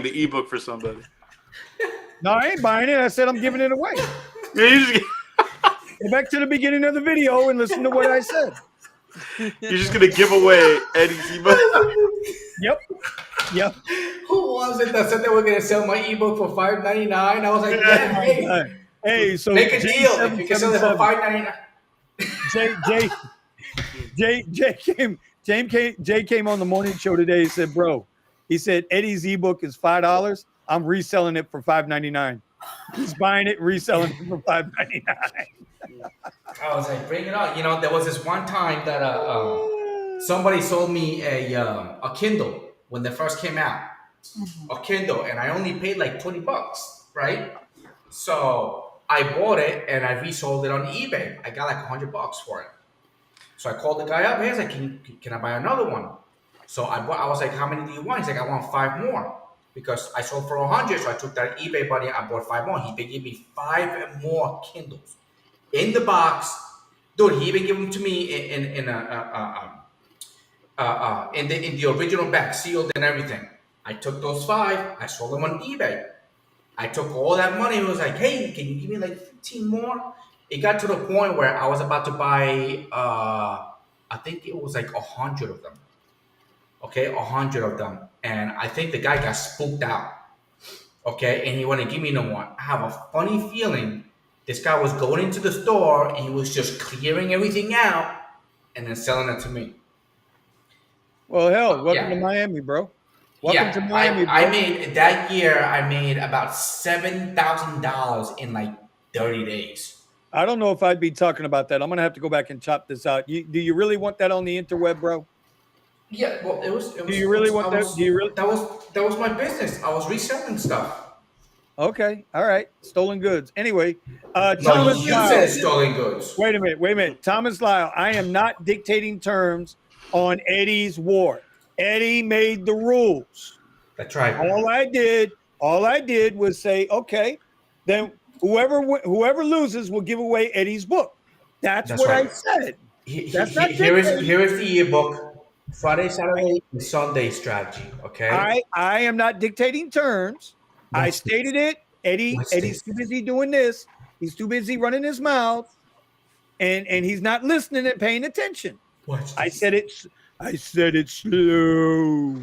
the ebook for somebody. No, I ain't buying it. I said I'm giving it away. Yeah, you just, Go back to the beginning of the video and listen to what I said. you're just gonna give away Eddie's ebook. Yep. Who was it that said they were gonna sell my ebook for $5.99? I was like, yeah, hey, Hey, so make a deal if you can sell it for $5.99. Jay came on the morning show today. He said, bro, he said Eddie's ebook is $5. I'm reselling it for $5.99. He's buying it, reselling it for $5.99. I was like, bring it on. You know, there was this one time that somebody sold me a Kindle when they first came out. A Kindle, and I only paid like $20, right? So I bought it and I resold it on eBay. I got like $100 for it. So I called the guy up. He was like, can I buy another one? So I was like, how many do you want? He's like, I want 5 more. Because I sold for 100, so I took that eBay money. I bought 5 more. He gave me 5 more Kindles in the box, dude. He even gave them to me in the original back, sealed and everything. I took those 5. I sold them on eBay. I took all that money and was like, hey, can you give me like 15 more? It got to the point where I was about to buy, I think it was like 100 of them. Okay, 100 of them. And I think the guy got spooked out. Okay, and he wouldn't give me no more. I have a funny feeling this guy was going into the store and he was just clearing everything out and then selling it to me. Well, hell, welcome to Miami, bro. Welcome to Miami, bro. I made that year, I made about $7,000 in like 30 days. I don't know if I'd be talking about that. I'm going to have to go back and chop this out. Do you really want that on the interweb, bro? Yeah, well, it was. Do you really want that? Do you really? That was my business. I was reselling stuff. Okay, all right. Stolen goods. Anyway, No, Thomas you Lyle. said stolen goods. Wait a minute. Thomas Lyle, I am not dictating terms on Eddie's war. Eddie made the rules. That's right. All I did was say, okay, then whoever loses will give away Eddie's book. That's what right. I said. Here is the ebook. Friday, Saturday, and Sunday strategy. Okay. I am not dictating terms. I stated it. Eddie's too busy doing this. He's too busy running his mouth, and he's not listening and paying attention. I said it slow.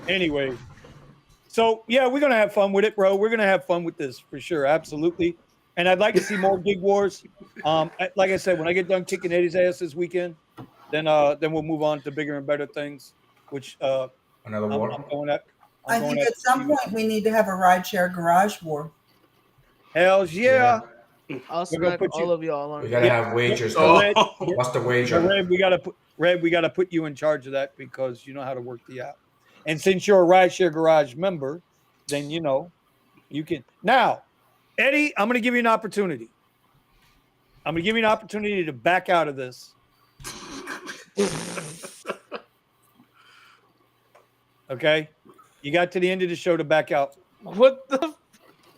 Anyway, so yeah, we're gonna have fun with it, bro. We're gonna have fun with this for sure, absolutely. And I'd like to see more gig wars. Like I said, when I get done kicking Eddie's ass this weekend, then we'll move on to bigger and better things. Which another war. I think at some point we need to have a rideshare garage war. Hells yeah. I'll smack all of y'all on. We gotta have wagers. What's the wager? Red, we gotta put you in charge of that because you know how to work the app. And since you're a Rideshare Garage member, then you know you can. Now, Eddie, I'm gonna give you an opportunity. I'm gonna give you an opportunity to back out of this. Okay, you got to the end of the show to back out. What the?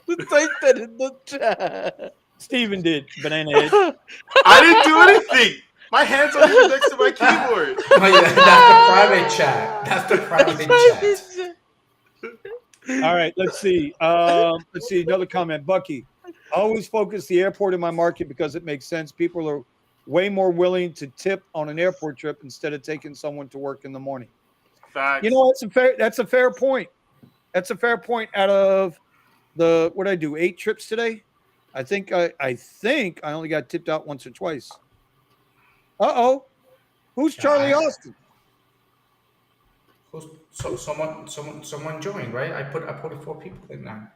Who typed that in the chat? Steven did, Banana Head. I didn't do anything. My hands are even next to my keyboard. Oh, yeah, that's the private chat. That's the private chat. All right, let's see. Let's see another comment. Bucky, I always focus the airport in my market because it makes sense. People are way more willing to tip on an airport trip instead of taking someone to work in the morning. Facts. You know, that's a fair point. That's a fair point. Out of the what did I do? 8 trips today. I think I only got tipped out once or twice. Who's Charlie Austin? Someone joined, right? I put 4 people in now.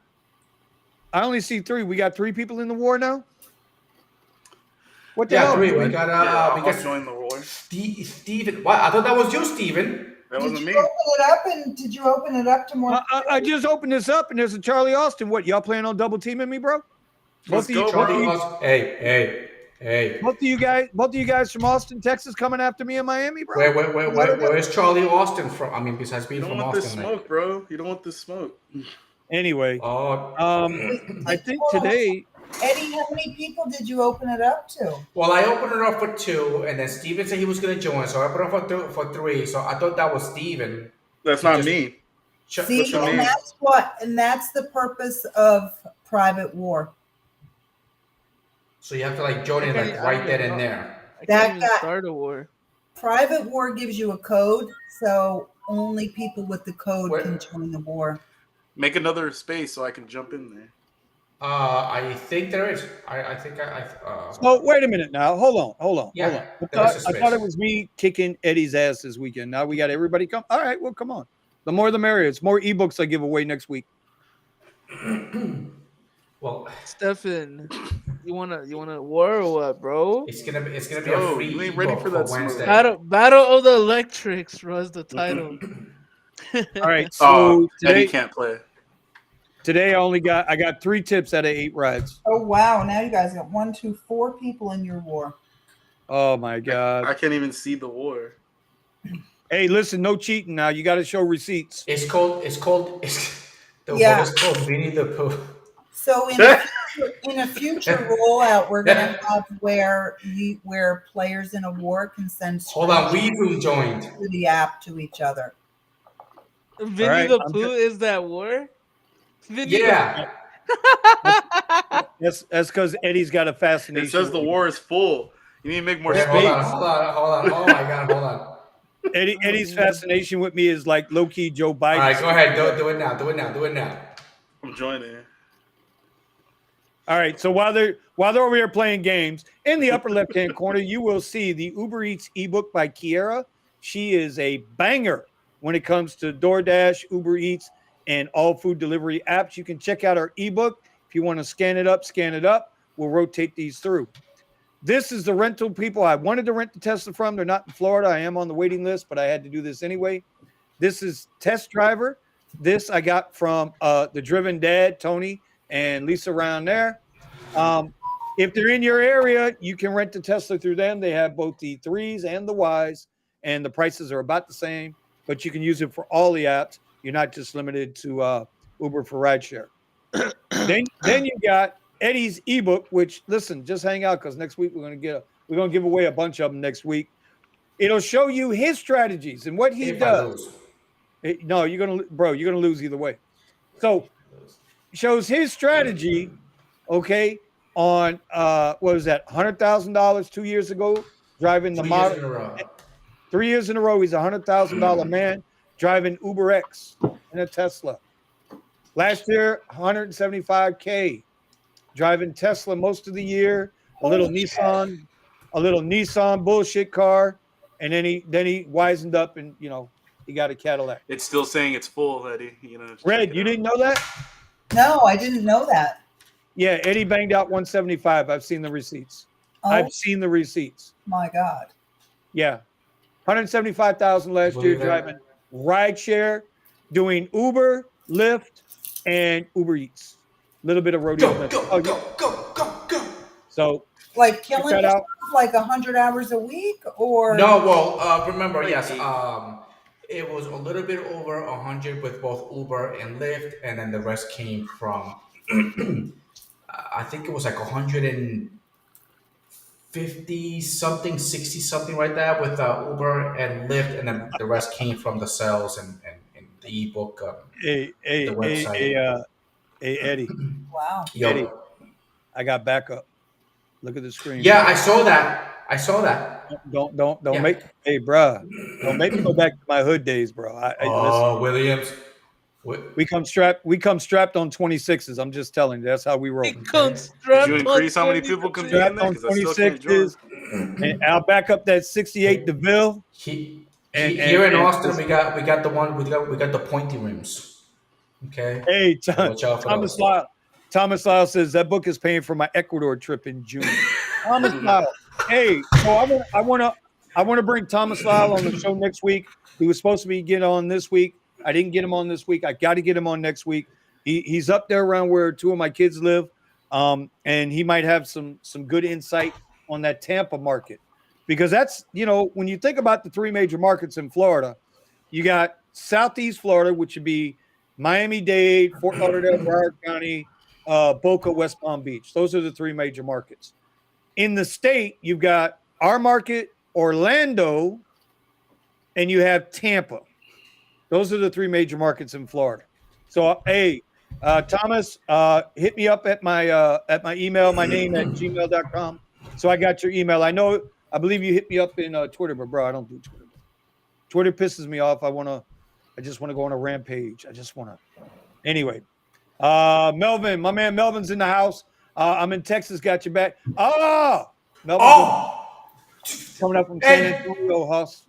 I only see 3. We got 3 people in the war now. What the Yeah, hell? 3. We got I'll join the war. Steven. What? I thought that was you, Steven. That wasn't me. Did you open it up to more? I just opened this up and there's a Charlie Austin. What, y'all planning on double teaming me, bro? Let's go, bro. Hey. Both of you guys from Austin, Texas, coming after me in Miami, bro. Where is Charlie Austin from? I mean, besides being from Austin. You don't want this smoke, bro. You don't want this smoke. Anyway, I think today. Eddie, how many people did you open it up to? Well, I opened it up for 2, and then Steven said he was going to join, so I put it up for 3. So I thought that was Steven. That's not me. See, and that's the purpose of private war. So you have to like join it like right then and there. I can't even start a war. Private war gives you a code, so only people with the code can join the war. Make another space so I can jump in there. I think there is. I think I. Oh, wait a minute now. Hold on. Yeah, I thought it was me kicking Eddie's ass this weekend. Now we got everybody come. All right, well, come on. The more the merrier. It's more ebooks I give away next week. Well, Stefan, you wanna war or what, bro? It's gonna be a free. You ain't ready for that Wednesday. Battle of the Electrics was the title. All right, so today Eddie can't play. Today I got 3 tips out of 8 rides. Oh wow! Now you guys got 1, 2, 4 people in your war. Oh my god! I can't even see the war. Hey, listen, no cheating now. You got to show receipts. The war is called Winnie the Pooh. So in a future rollout, we're gonna have where players in a war can send. Hold on, Weevu joined to the app to each other. Vinny the Pooh is that war? Yeah. That's because Eddie's got a fascination. It says the war is full. You need to make more space. Hold on. Oh my god, hold on. Eddie's fascination with me is like low key Joe Biden. All right, go ahead. Do it now. I'm joining. All right. So while they're over here playing games, in the upper left hand corner, you will see the Uber Eats ebook by Kiera. She is a banger when it comes to DoorDash, Uber Eats, and all food delivery apps. You can check out our ebook. If you want to scan it up. We'll rotate these through. This is the rental people I wanted to rent the Tesla from. They're not in Florida. I am on the waiting list, but I had to do this anyway. This is Test Driver. This I got from the Driven Dad, Tony, and Lisa around there. If they're in your area, you can rent the Tesla through them. They have both the 3s and the Ys, and the prices are about the same, but you can use it for all the apps. You're not just limited to Uber for rideshare. then you got Eddie's ebook, which listen, just hang out because next week we're gonna give away a bunch of them next week. It'll show you his strategies and what he does. You're gonna lose either way. So shows his strategy, okay, on what was that, $100,000 2 years ago, driving the model. 3 years in a row, he's a $100,000 man driving Uber X in a Tesla. Last year, $175K driving Tesla most of the year. A little Nissan bullshit car, and then he wisened up and he got a Cadillac. It's still saying it's full, Eddie. Red, you didn't know that? No, I didn't know that. Yeah, Eddie banged out 175. I've seen the receipts. I've seen the receipts. My God. Yeah, 175,000 last year driving rideshare, doing Uber, Lyft, and Uber Eats. A little bit of rodeo. Go. So, like killing yourself like 100 hours a week, or no? Well, remember, yes, it was a little bit over 100 with both Uber and Lyft, and then the rest came from. I think it was like 150 50 something, 60 something right there with Uber and Lyft, and then the rest came from the sales and the ebook, Hey, the hey, hey, website. hey, Eddie. Wow. Yo. Eddie, I got backup. Look at the screen. Yeah, I saw that. Don't Yeah. make. Hey, bruh, don't make me go back to my hood days, bro. Listen. Williams. We come strapped on 26s. I'm just telling you, that's how we roll. Did you increase how many people can be in Strapped there? on Because I still can't join. 26s, and I'll back up that 68 DeVille. Here in Austin, we got the one we got the pointy rims. Okay. Hey, Watch out for Thomas those. Lyle. Thomas Lyle says that book is paying for my Ecuador trip in June. Thomas Lyle. Hey, so I want to bring Thomas Lyle on the show next week. He was supposed to be getting on this week. I didn't get him on this week. I got to get him on next week. He's up there around where two of my kids live, and he might have some good insight on that Tampa market, because that's, when you think about the three major markets in Florida, you got Southeast Florida, which would be Miami-Dade, Fort Lauderdale, Broward County, Boca, West Palm Beach. Those are the three major markets. In the state, you've got our market, Orlando, and you have Tampa. Those are the three major markets in Florida. So, hey, Thomas, hit me up at my email, my name at gmail.com. So I got your email. I believe you hit me up in Twitter, but bro, I don't do Twitter. Twitter pisses me off. I just want to go on a rampage. Anyway. Melvin, my man Melvin's in the house. I'm in Texas, got your back. Melvin's coming up from San Antonio, Hoss.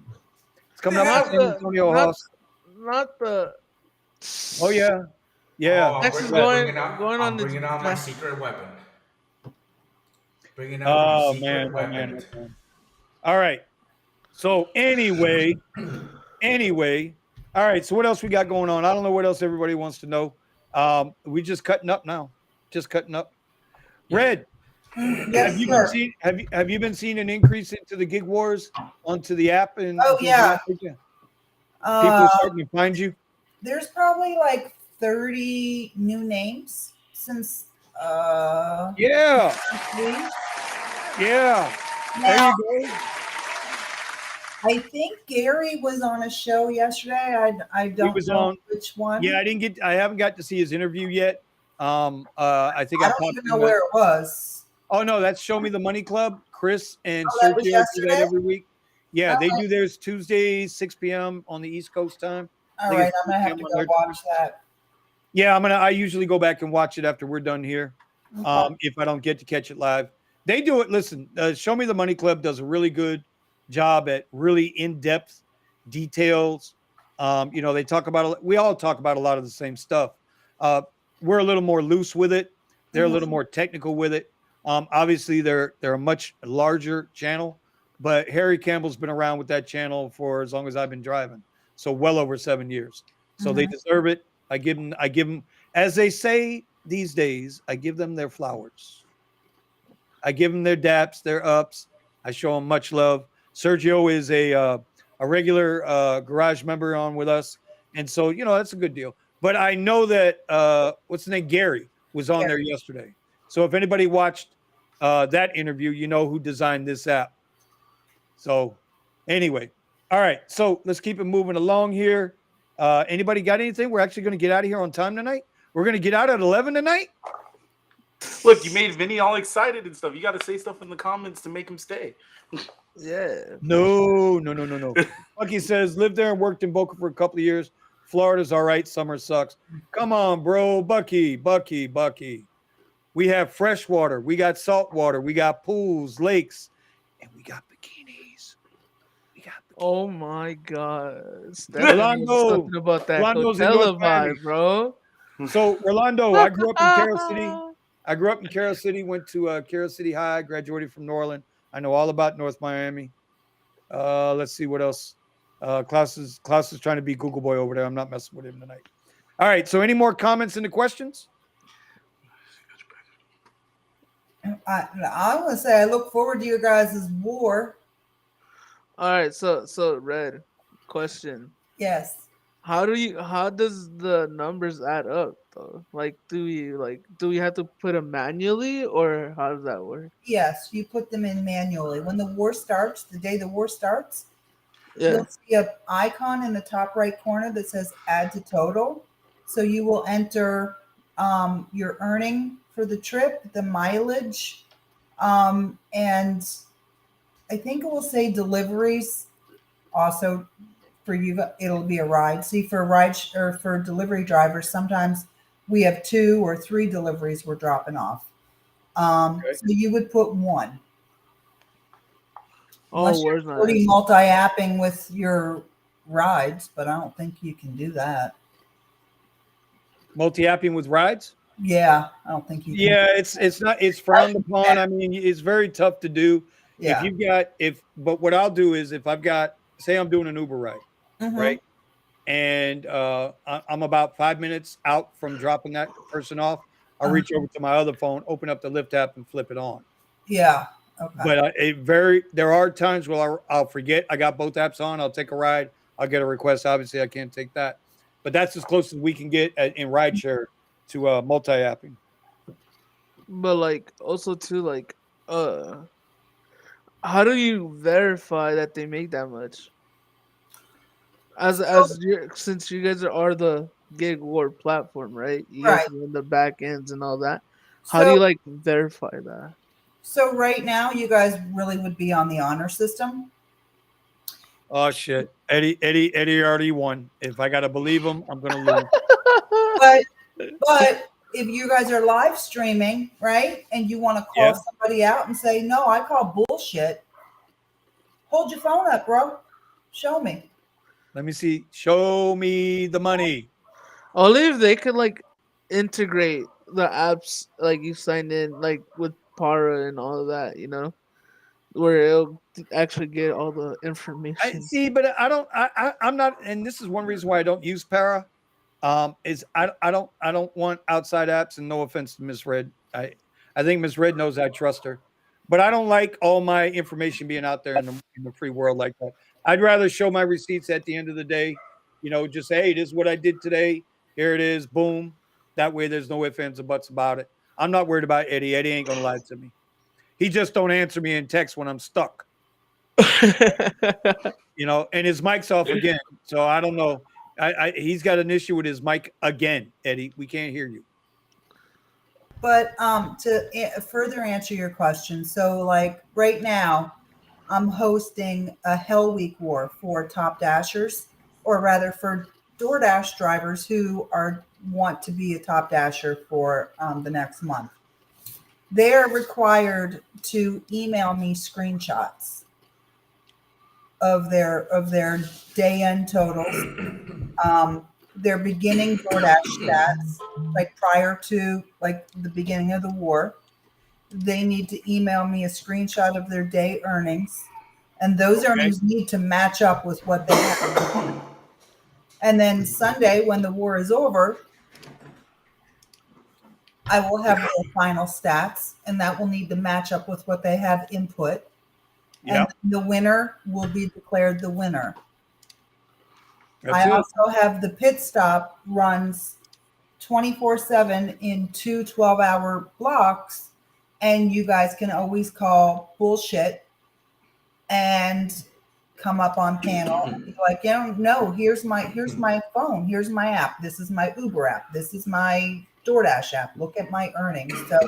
It's coming up from San Antonio, Hoss. Not the. Oh yeah, yeah. Oh, Texas bringing out my secret weapon. Bringing out my secret weapon. Man. All right. So anyway. All right. So what else we got going on? I don't know what else everybody wants to know. We just cutting up now. Just cutting up. Red. Yes, have you been seeing an increase into the gig wars onto the app? Oh yeah. People are starting to find you. There's probably like 30 new names since Yeah. There Now, you go. I think Gary was on a show yesterday. I don't know which one. Yeah, I haven't got to see his interview yet. I think I don't even know where it was. Oh no, that's Show Me the Money Club. Chris and that was Sergio do that yesterday? every week. Yeah, they Okay. do theirs Tuesdays, 6 p.m. on the East Coast time. All right, I'm gonna have to go watch that. Yeah, I usually go back and watch it after we're done here. Okay. If I don't get to catch it live. They do it. Listen, Show Me the Money Club does a really good job at really in-depth details. They talk about, we all talk about a lot of the same stuff. We're a little more loose with it. They're a little more technical with it. Obviously they're a much larger channel, but Harry Campbell's been around with that channel for as long as I've been driving. So well over 7 years. So they deserve it. I give them, as they say these days, I give them their flowers. I give them their daps, their ups. I show them much love. Sergio is a regular garage member on with us. And so, that's a good deal. But I know that, what's his name? Gary was on there yesterday. So if anybody watched that interview, you know who designed this app. So anyway, all right. So let's keep it moving along here. Anybody got anything? We're actually going to get out of here on time tonight. We're going to get out at 11 tonight. Look, you made Vinny all excited and stuff. You got to say stuff in the comments to make him stay. Yeah. No. Bucky says, lived there and worked in Boca for a couple of years. Florida's all right. Summer sucks. Come on, bro. Bucky. We have fresh water. We got salt water. We got pools, lakes, and we got bikinis. Oh my God. Rolando, something about that Rolando's in Coachella North Miami. vibe, bro. So, Rolando, I grew up in Carroll City. Went to Carroll City High, graduated from Norland. I know all about North Miami. Let's see what else. Klaus is trying to be Google Boy over there. I'm not messing with him tonight. All right. So any more comments and the questions? I want to say I look forward to your guys' war. All right. So Red, question. Yes. How does the numbers add up though? Like, do we have to put them manually, or how does that work? Yes, you put them in manually. When the war starts, the day the war starts, Yeah. you'll see an icon in the top right corner that says add to total. So you will enter your earning for the trip, the mileage, and I think it will say deliveries also for you. It'll be a ride. See, for a ride or for delivery drivers, sometimes we have 2 or 3 deliveries we're dropping off. So you would put 1. Unless you're already multi-apping with your rides, but I don't think you can do that. Multi-apping with rides? Yeah, I don't think you can. Yeah, it's frowned upon. I mean, it's very tough to do. Yeah. But what I'll do is if I've got, say I'm doing an Uber ride, right? And I'm about 5 minutes out from dropping that person off, I'll reach over to my other phone, open up the Lyft app and flip it on. Yeah. Okay. But there are times where I'll forget I got both apps on. I'll take a ride. I'll get a request. Obviously, I can't take that. But that's as close as we can get in rideshare to multi-apping. But like also too, like how do you verify that they make that much? Since you guys are the gig war platform, right? You guys are in the back ends and all that. How do you like verify that? So right now, you guys really would be on the honor system. Oh shit, Eddie already won. If I gotta believe him, I'm gonna lose. But if you guys are live streaming, right, and you want to call somebody out and say, "No, I call bullshit," hold your phone up, bro. Show me. Let me see. Show me the money. Only if they could like integrate the apps, like you signed in, like with Para and all of that, you know, where it'll actually get all the information. But I'm not, and this is one reason why I don't use Para. Is I don't want outside apps, and no offense to Miss Red. I think Miss Red knows I trust her, but I don't like all my information being out there in the free world like that. I'd rather show my receipts at the end of the day, you know, just say, hey, this is what I did today. Here it is. Boom. That way there's no ifs, ands, or buts about it. I'm not worried about Eddie. Eddie ain't going to lie to me. He just don't answer me in text when I'm stuck. You know, and his mic's off again. So I don't know. He's got an issue with his mic again, Eddie. We can't hear you. But to further answer your question, so like right now, I'm hosting a Hell Week War for Top Dashers, or rather for DoorDash drivers who want to be a Top Dasher for the next month. They are required to email me screenshots of their day end totals, their beginning DoorDash stats, like prior to like the beginning of the war. They need to email me a screenshot of their day earnings, and those earnings need to match up with what they have. And then Sunday, when the war is over, I will have their final stats, and that will need to match up with what they have input. And the winner will be declared the winner. I also have the pit stop runs 24/7 in 2 12-hour blocks, and you guys can always call bullshit and come up on panel. Like, no, here's my phone, here's my app, this is my Uber app, this is my DoorDash app, look at my earnings. So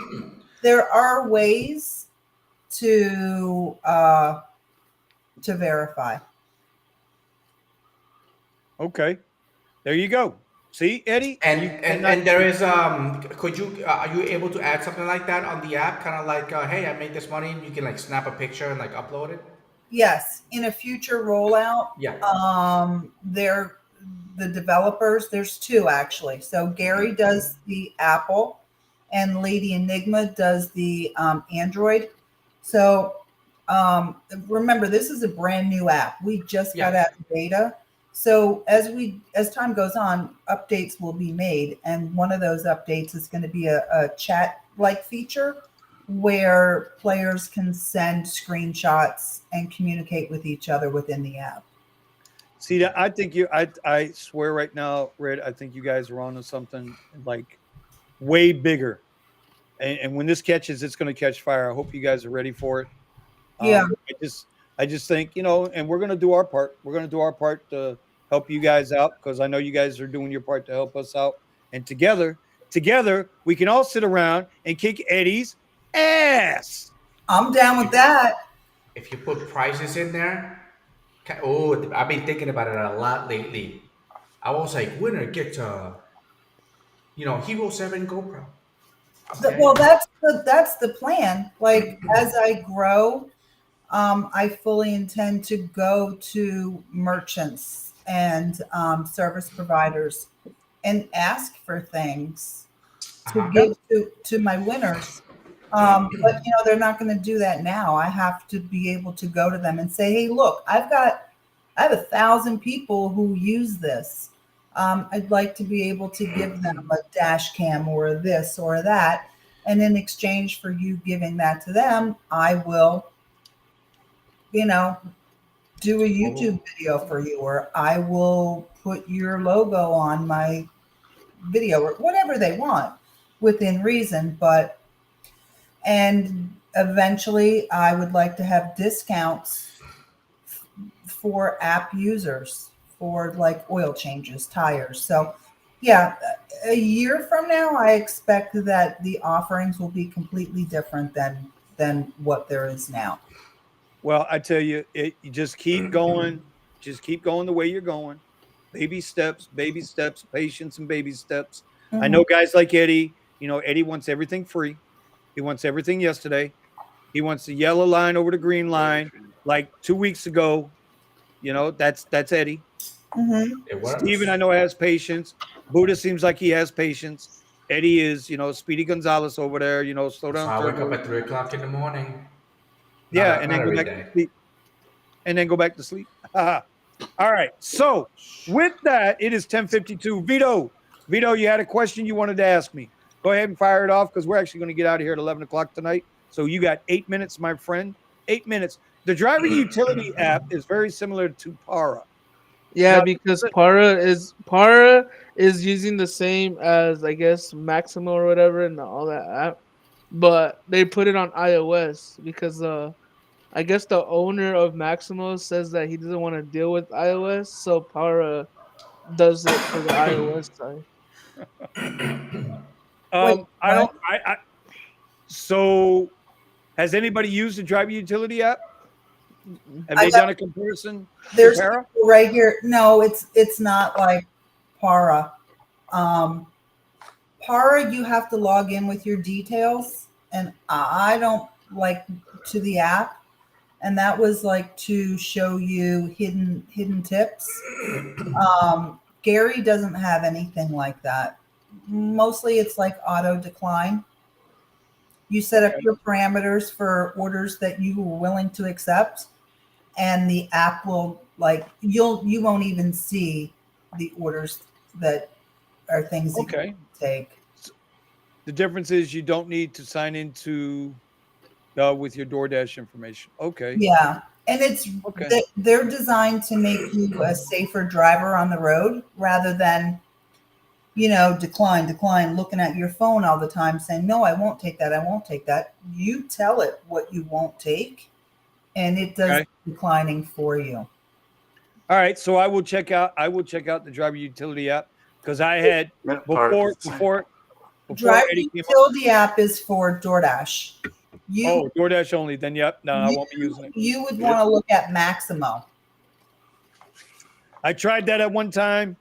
there are ways to verify. Okay, there you go. See, Eddie, and there is could you are you able to add something like that on the app, kind of like hey, I made this money, you can like snap a picture and like upload it? Yes, in a future rollout. The developers, there's 2 actually. So Gary does the Apple and Lady Enigma does the Android. So remember, this is a brand new app. We just got out of beta. So as time goes on, updates will be made. And one of those updates is going to be a chat-like feature where players can send screenshots and communicate with each other within the app. See that? I think I swear right now, Red. I think you guys are on to something like way bigger. And when this catches, it's going to catch fire. I hope you guys are ready for it. Yeah. I just think, and we're going to do our part. We're going to do our part to help you guys out because I know you guys are doing your part to help us out. And together, we can all sit around and kick Eddie's ass. I'm down with that. If you put prices in there, oh, I've been thinking about it a lot lately. I was like, winner gets Hero 7 GoPro. Okay. Well, that's the plan. Like as I grow, I fully intend to go to merchants and service providers and ask for things to give to my winners. But they're not going to do that now. I have to be able to go to them and say, hey, look, I have 1,000 people who use this. I'd like to be able to give them a dash cam or this or that. And in exchange for you giving that to them, I will, do a YouTube video for you, or I will put your logo on my video or whatever they want within reason. And eventually I would like to have discounts for app users for like oil changes, tires. So yeah, a year from now, I expect that the offerings will be completely different than what there is now. Well, I tell you, you just keep going. Just keep going the way you're going. Baby steps, patience and baby steps. Mm-hmm. I know guys like Eddie, Eddie wants everything free. He wants everything yesterday. He wants the yellow line over the green line like 2 weeks ago. That's Eddie. Mm-hmm. Steven, I know, has patience. Buddha seems like he has patience. Eddie is, Speedy Gonzalez over there, slow down. So I wake up at 3 o'clock in the morning. Yeah, and then go back to sleep. And then go back to sleep. All right. So with that, it is 10:52. Vito, you had a question you wanted to ask me. Go ahead and fire it off because we're actually going to get out of here at 11 o'clock tonight. So you got 8 minutes, my friend. 8 minutes. The driver utility app is very similar to Para. Yeah, because Para is using the same as, I guess, Maximo or whatever and all that app. But they put it on iOS because I guess the owner of Maximo says that he doesn't want to deal with iOS, so Para does it for the iOS side. So has anybody used the driver utility app? Have they done a comparison? There's right here. No, it's not like Para. Para, you have to log in with your details, and I don't like to the app, and that was like to show you hidden tips. Gary doesn't have anything like that. Mostly it's like auto decline. You set up your parameters for orders that you are willing to accept, and the app will you won't even see the orders that are things that you take. The difference is you don't need to sign into with your DoorDash information. Okay. Yeah. And they're designed to make you a safer driver on the road rather than, decline, looking at your phone all the time saying, no, I won't take that. I won't take that. You tell it what you won't take, and it does declining for you. All right. So I will check out the driver utility app because I had before driver utility app is for DoorDash. DoorDash only. Then I won't be using it. You would want to look at Maximo. I tried that at one time.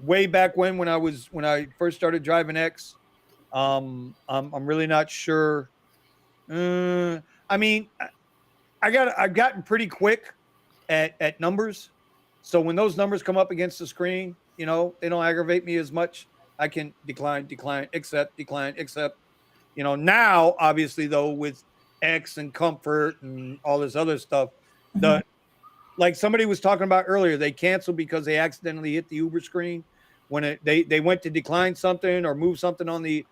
Way back when I first started driving X. I'm really not sure. I mean, I've gotten pretty quick at numbers. So when those numbers come up against the screen, they don't aggravate me as much. I can decline, accept. Now, obviously, though, with X and Comfort and all this other stuff, like somebody was talking about earlier, they canceled because they accidentally hit the Uber screen when they went to decline something or move something on the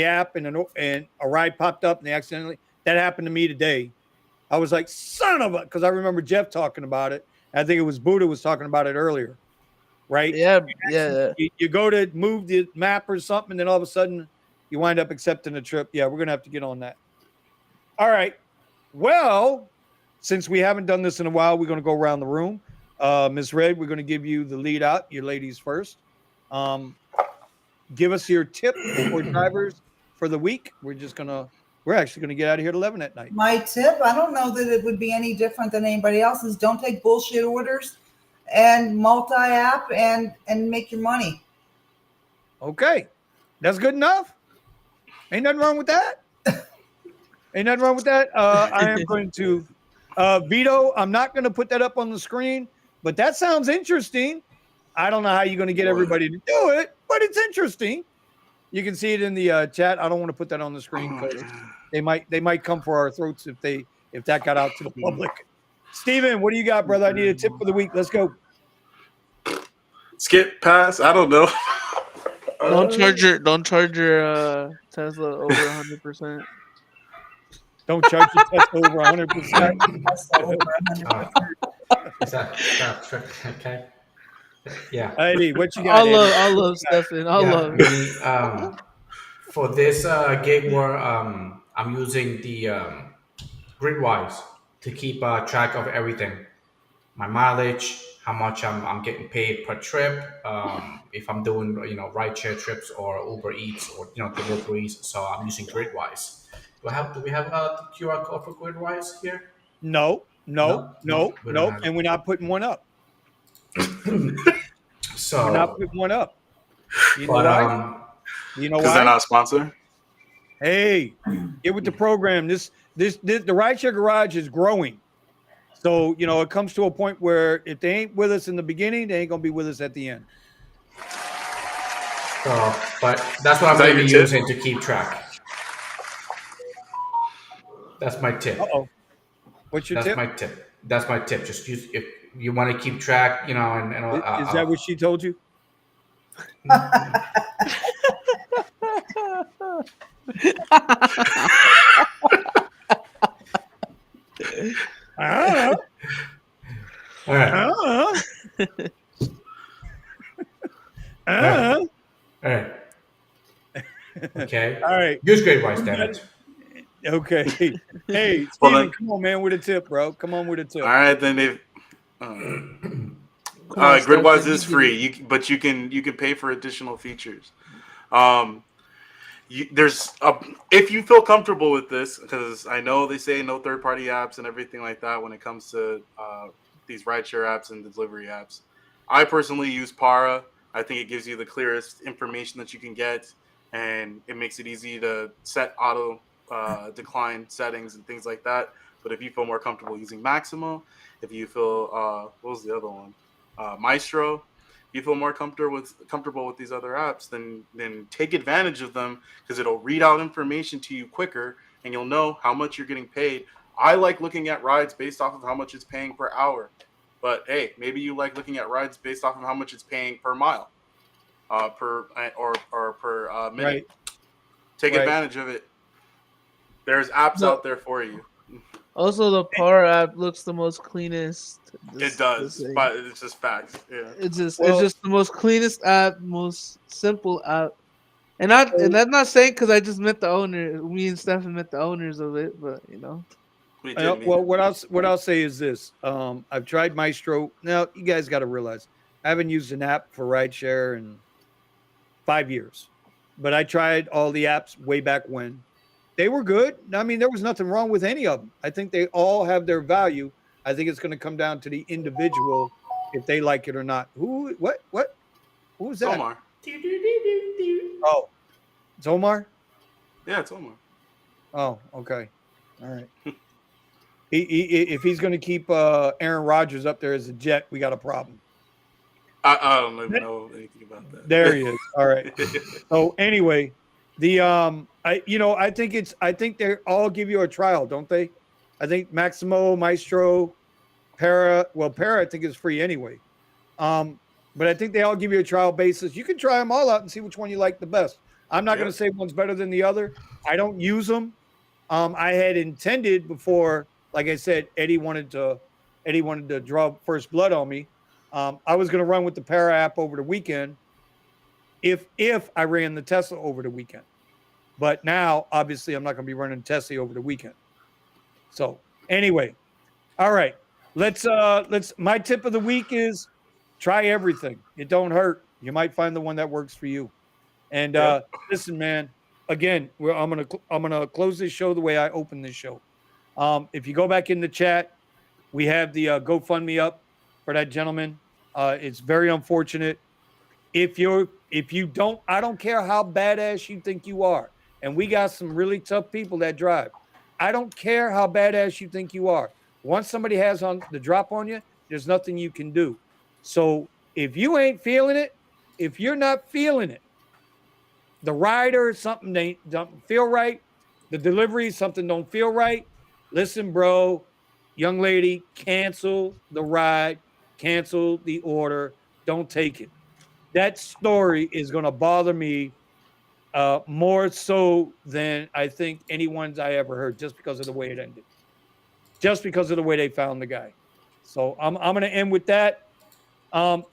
app, and a ride popped up and they accidentally. That happened to me today. I was like, son of a, because I remember Jeff talking about it, I think it was Buddha was talking about it earlier, right? Yeah, yeah. You go to move the map or something, and then all of a sudden you wind up accepting a trip. Yeah, we're going to have to get on that. All right. Well, since we haven't done this in a while, we're going to go around the room. Ms. Red, we're going to give you the lead out, your ladies first. Give us your tip for drivers for the week. We're actually going to get out of here at 11 at night. My tip, I don't know that it would be any different than anybody else's. Don't take bullshit orders and multi-app and make your money. Okay. That's good enough. Ain't nothing wrong with that. Ain't nothing wrong with that. I am going to Vito, I'm not going to put that up on the screen, but that sounds interesting. I don't know how you're going to get everybody to do it, but it's interesting. You can see it in the chat. I don't want to put that on the screen because they might come for our throats if that got out to the public. Steven, what do you got, brother? I need a tip for the week. Let's go. Skip, pass. I don't know. Don't charge your Tesla over 100%. Don't charge your Tesla over 100%. Okay. Yeah. Eddie, what you got? I love Stefan. I love it. For this gig where I'm using the Gridwise to keep track of everything. My mileage, how much I'm getting paid per trip, if I'm doing rideshare trips or Uber Eats or deliveries. So I'm using Gridwise. Do we have a QR code for Gridwise here? No, and we're not putting one up. So we're not putting one up. You know why? You know why? Because they're not a sponsor. Hey, get with the program. The Rideshare Garage is growing. So, it comes to a point where if they ain't with us in the beginning, they ain't going to be with us at the end. So, but that's what I'm going to be using to keep track. That's my tip. Uh-oh. What's your tip? That's my tip. Just use, if you want to keep track, and is that what she told you? All right. All right. Okay. All right. Use Gridwise, damn it. Okay. Hey, Steven, come on, man, with a tip, bro. Come on with a tip. All right, then they've. Gridwise is free, but you can pay for additional features. If you feel comfortable with this, because I know they say no third-party apps and everything like that when it comes to these rideshare apps and delivery apps. I personally use Para. I think it gives you the clearest information that you can get, and it makes it easy to set auto decline settings and things like that. But if you feel more comfortable using Maximo, if you feel what was the other one, Maestro, if you feel more comfortable with these other apps, then take advantage of them, because it'll read out information to you quicker and you'll know how much you're getting paid. I like looking at rides based off of how much it's paying per hour, but hey, maybe you like looking at rides based off of how much it's paying per mile, per minute. Right. Take advantage of it. There's apps out there for you. Also, the Power app looks the most cleanest. It does, but it's just facts. Yeah, it's just the most cleanest app, most simple app, and that's not saying because I just met the owner. Me and Stefan met the owners of it, but Well, what I'll say is this: I've tried Maestro. Now, you guys got to realize I haven't used an app for rideshare in 5 years, but I tried all the apps way back when. They were good. I mean, there was nothing wrong with any of them. I think they all have their value. I think it's going to come down to the individual if they like it or not. What? Who was that? Omar. Oh, it's Omar? Yeah, it's Omar. Oh, okay. All right. If he's going to keep Aaron Rodgers up there as a Jet, we got a problem. I don't even know anything about that. There he is. All right. So anyway, I think they all give you a trial, don't they? I think Maximo, Maestro, Para. Well, Para I think is free anyway. But I think they all give you a trial basis. You can try them all out and see which one you like the best. I'm not going to say one's better than the other. I don't use them. I had intended before, like I said, Eddie wanted to Eddie wanted to draw first blood on me. I was going to run with the Para app over the weekend if I ran the Tesla over the weekend. But now, obviously, I'm not going to be running Tesla over the weekend. So anyway, all right. Let's my tip of the week is try everything. It don't hurt. You might find the one that works for you. And listen, man, again, I'm gonna close this show the way I opened this show. If you go back in the chat, we have the GoFundMe up for that gentleman. It's very unfortunate. If you don't, I don't care how badass you think you are. And we got some really tough people that drive. I don't care how badass you think you are. Once somebody has on the drop on you, there's nothing you can do. So if you ain't feeling it, if you're not feeling it, the rider, something don't feel right, the delivery, something don't feel right. Listen, bro, young lady, cancel the ride, cancel the order, don't take it. That story is going to bother me more so than I think anyone's I ever heard, just because of the way it ended, just because of the way they found the guy. So I'm going to end with that.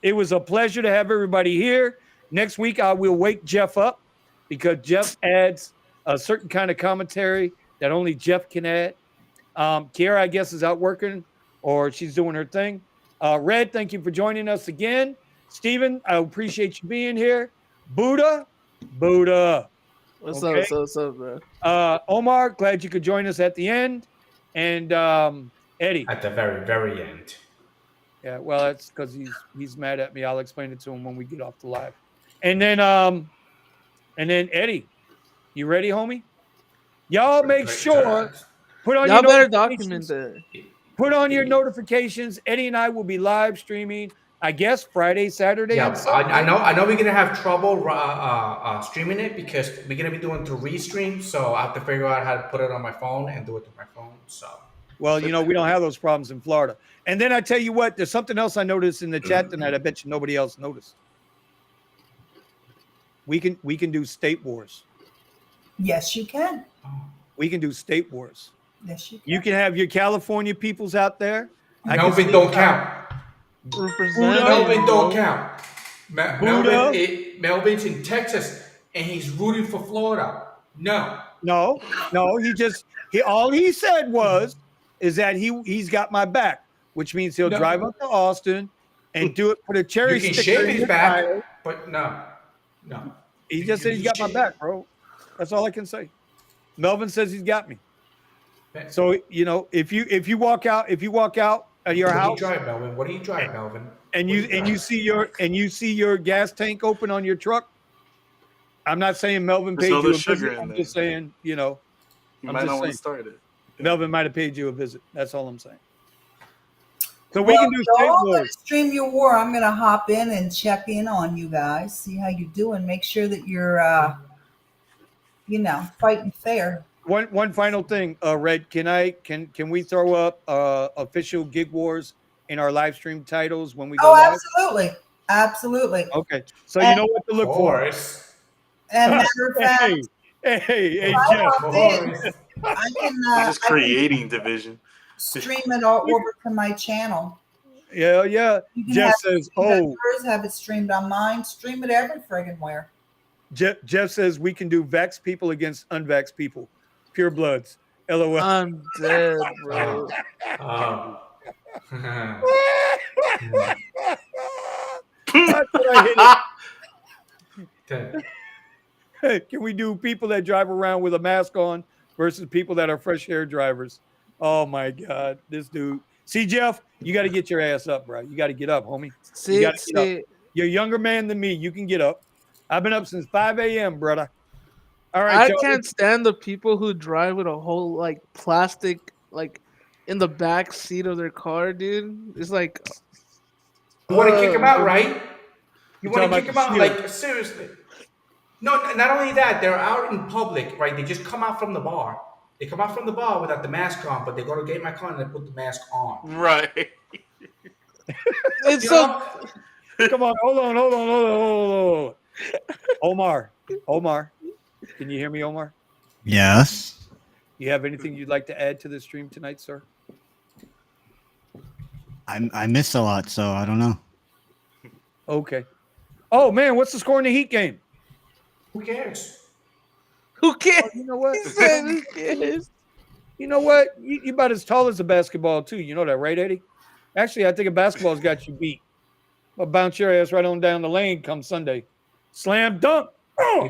It was a pleasure to have everybody here. Next week, I will wake Jeff up because Jeff adds a certain kind of commentary that only Jeff can add. Kiara, I guess, is out working or she's doing her thing. Red, thank you for joining us again. Steven, I appreciate you being here. Buddha. What's up, bro? Omar, glad you could join us at the end. And Eddie. At the very, very end. Yeah, well, that's because he's mad at me. I'll explain it to him when we get off the live. And then Eddie, you ready, homie? Y'all make sure put on y'all your better document that. Put on your notifications. Eddie and I will be live streaming, I guess, Friday, Saturday. Yeah, I know we're gonna have trouble streaming it because we're gonna be doing through Restream. So I have to figure out how to put it on my phone and do it through my phone. So. Well, we don't have those problems in Florida. And then I tell you what, there's something else I noticed in the chat tonight. I bet you nobody else noticed. We can do state wars. Yes, you can. We can do state wars. Yes, you can. You can have your California peoples out there. Melvin don't count. Melvin don't count. Melvin's in Texas and he's rooting for Florida. No. All he said is that he's got my back, which means he'll drive up to Austin and do it. Put a cherry you can sticker shave in his your back, tire. but no. He just said he's got my back, bro. That's all I can say. Melvin says he's got me. So if you walk out of your house, what do you drive, Melvin? And you see your gas tank open on your truck. I'm not saying Melvin paid you a visit. I'm just saying, you might not want to start it. Melvin might have paid you a visit. That's all I'm saying. So we can do state wars. Stream your war. I'm gonna hop in and check in on you guys, see how you doing. Make sure that you're fighting fair. One final thing, Red, can we throw up official Gig Wars in our live stream titles when we go live? Absolutely. Okay, so you know what to look for. And matter of fact, hey, Jeff. I can just creating division. Stream it all over to my channel. Yeah. Jeff says, have it streamed on mine. Stream it every friggin' where. Jeff says we can do vax people against unvax people. Pure bloods. LOL. I'm dead, bro. That's what I hit it. Hey, can we do people that drive around with a mask on versus people that are fresh air drivers? Oh my God, this dude. See, Jeff, you got to get your ass up, bro. You got to get up, homie. You got to get up. You're a younger man than me. You can get up. I've been up since 5 a.m., brother. All right. I can't stand the people who drive with a whole plastic in the back seat of their car, dude. It's like you want to kick them out, right? You want to kick them out, seriously. No, not only that, they're out in public, right? They just come out from the bar. They come out from the bar without the mask on, but they go to get my car and they put the mask on. Right. It's so. Come on, hold on. Omar, can you hear me, Omar? Yes. You have anything you'd like to add to the stream tonight, sir? I miss a lot, so I don't know. Okay. Oh man, what's the score in the Heat game? Who cares? Who cares? Oh, you know what? He said, who cares? You know what? You about as tall as a basketball too. You know that, right, Eddie? Actually, I think a basketball's got you beat. I'll bounce your ass right on down the lane come Sunday. Slam dunk. Oh!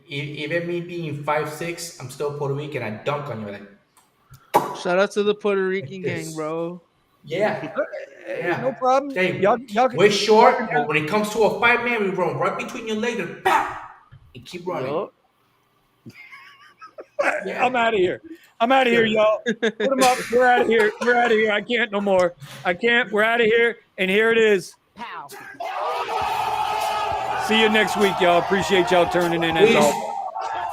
Even me being 5'6", I'm still Puerto Rican. I dunk on you like. Shout out to the Puerto Rican gang, bro. Yeah. Yeah. No problem. Hey, y'all we're short, but when it comes to a fight, man, we run right between your legs and bam, and keep running. Yup. Yeah. I'm out of here. Y'all. Put them up. We're out of here. I can't no more. I can't. We're out of here. And here it is. Pow. See you next week, y'all. Appreciate y'all turning in as always.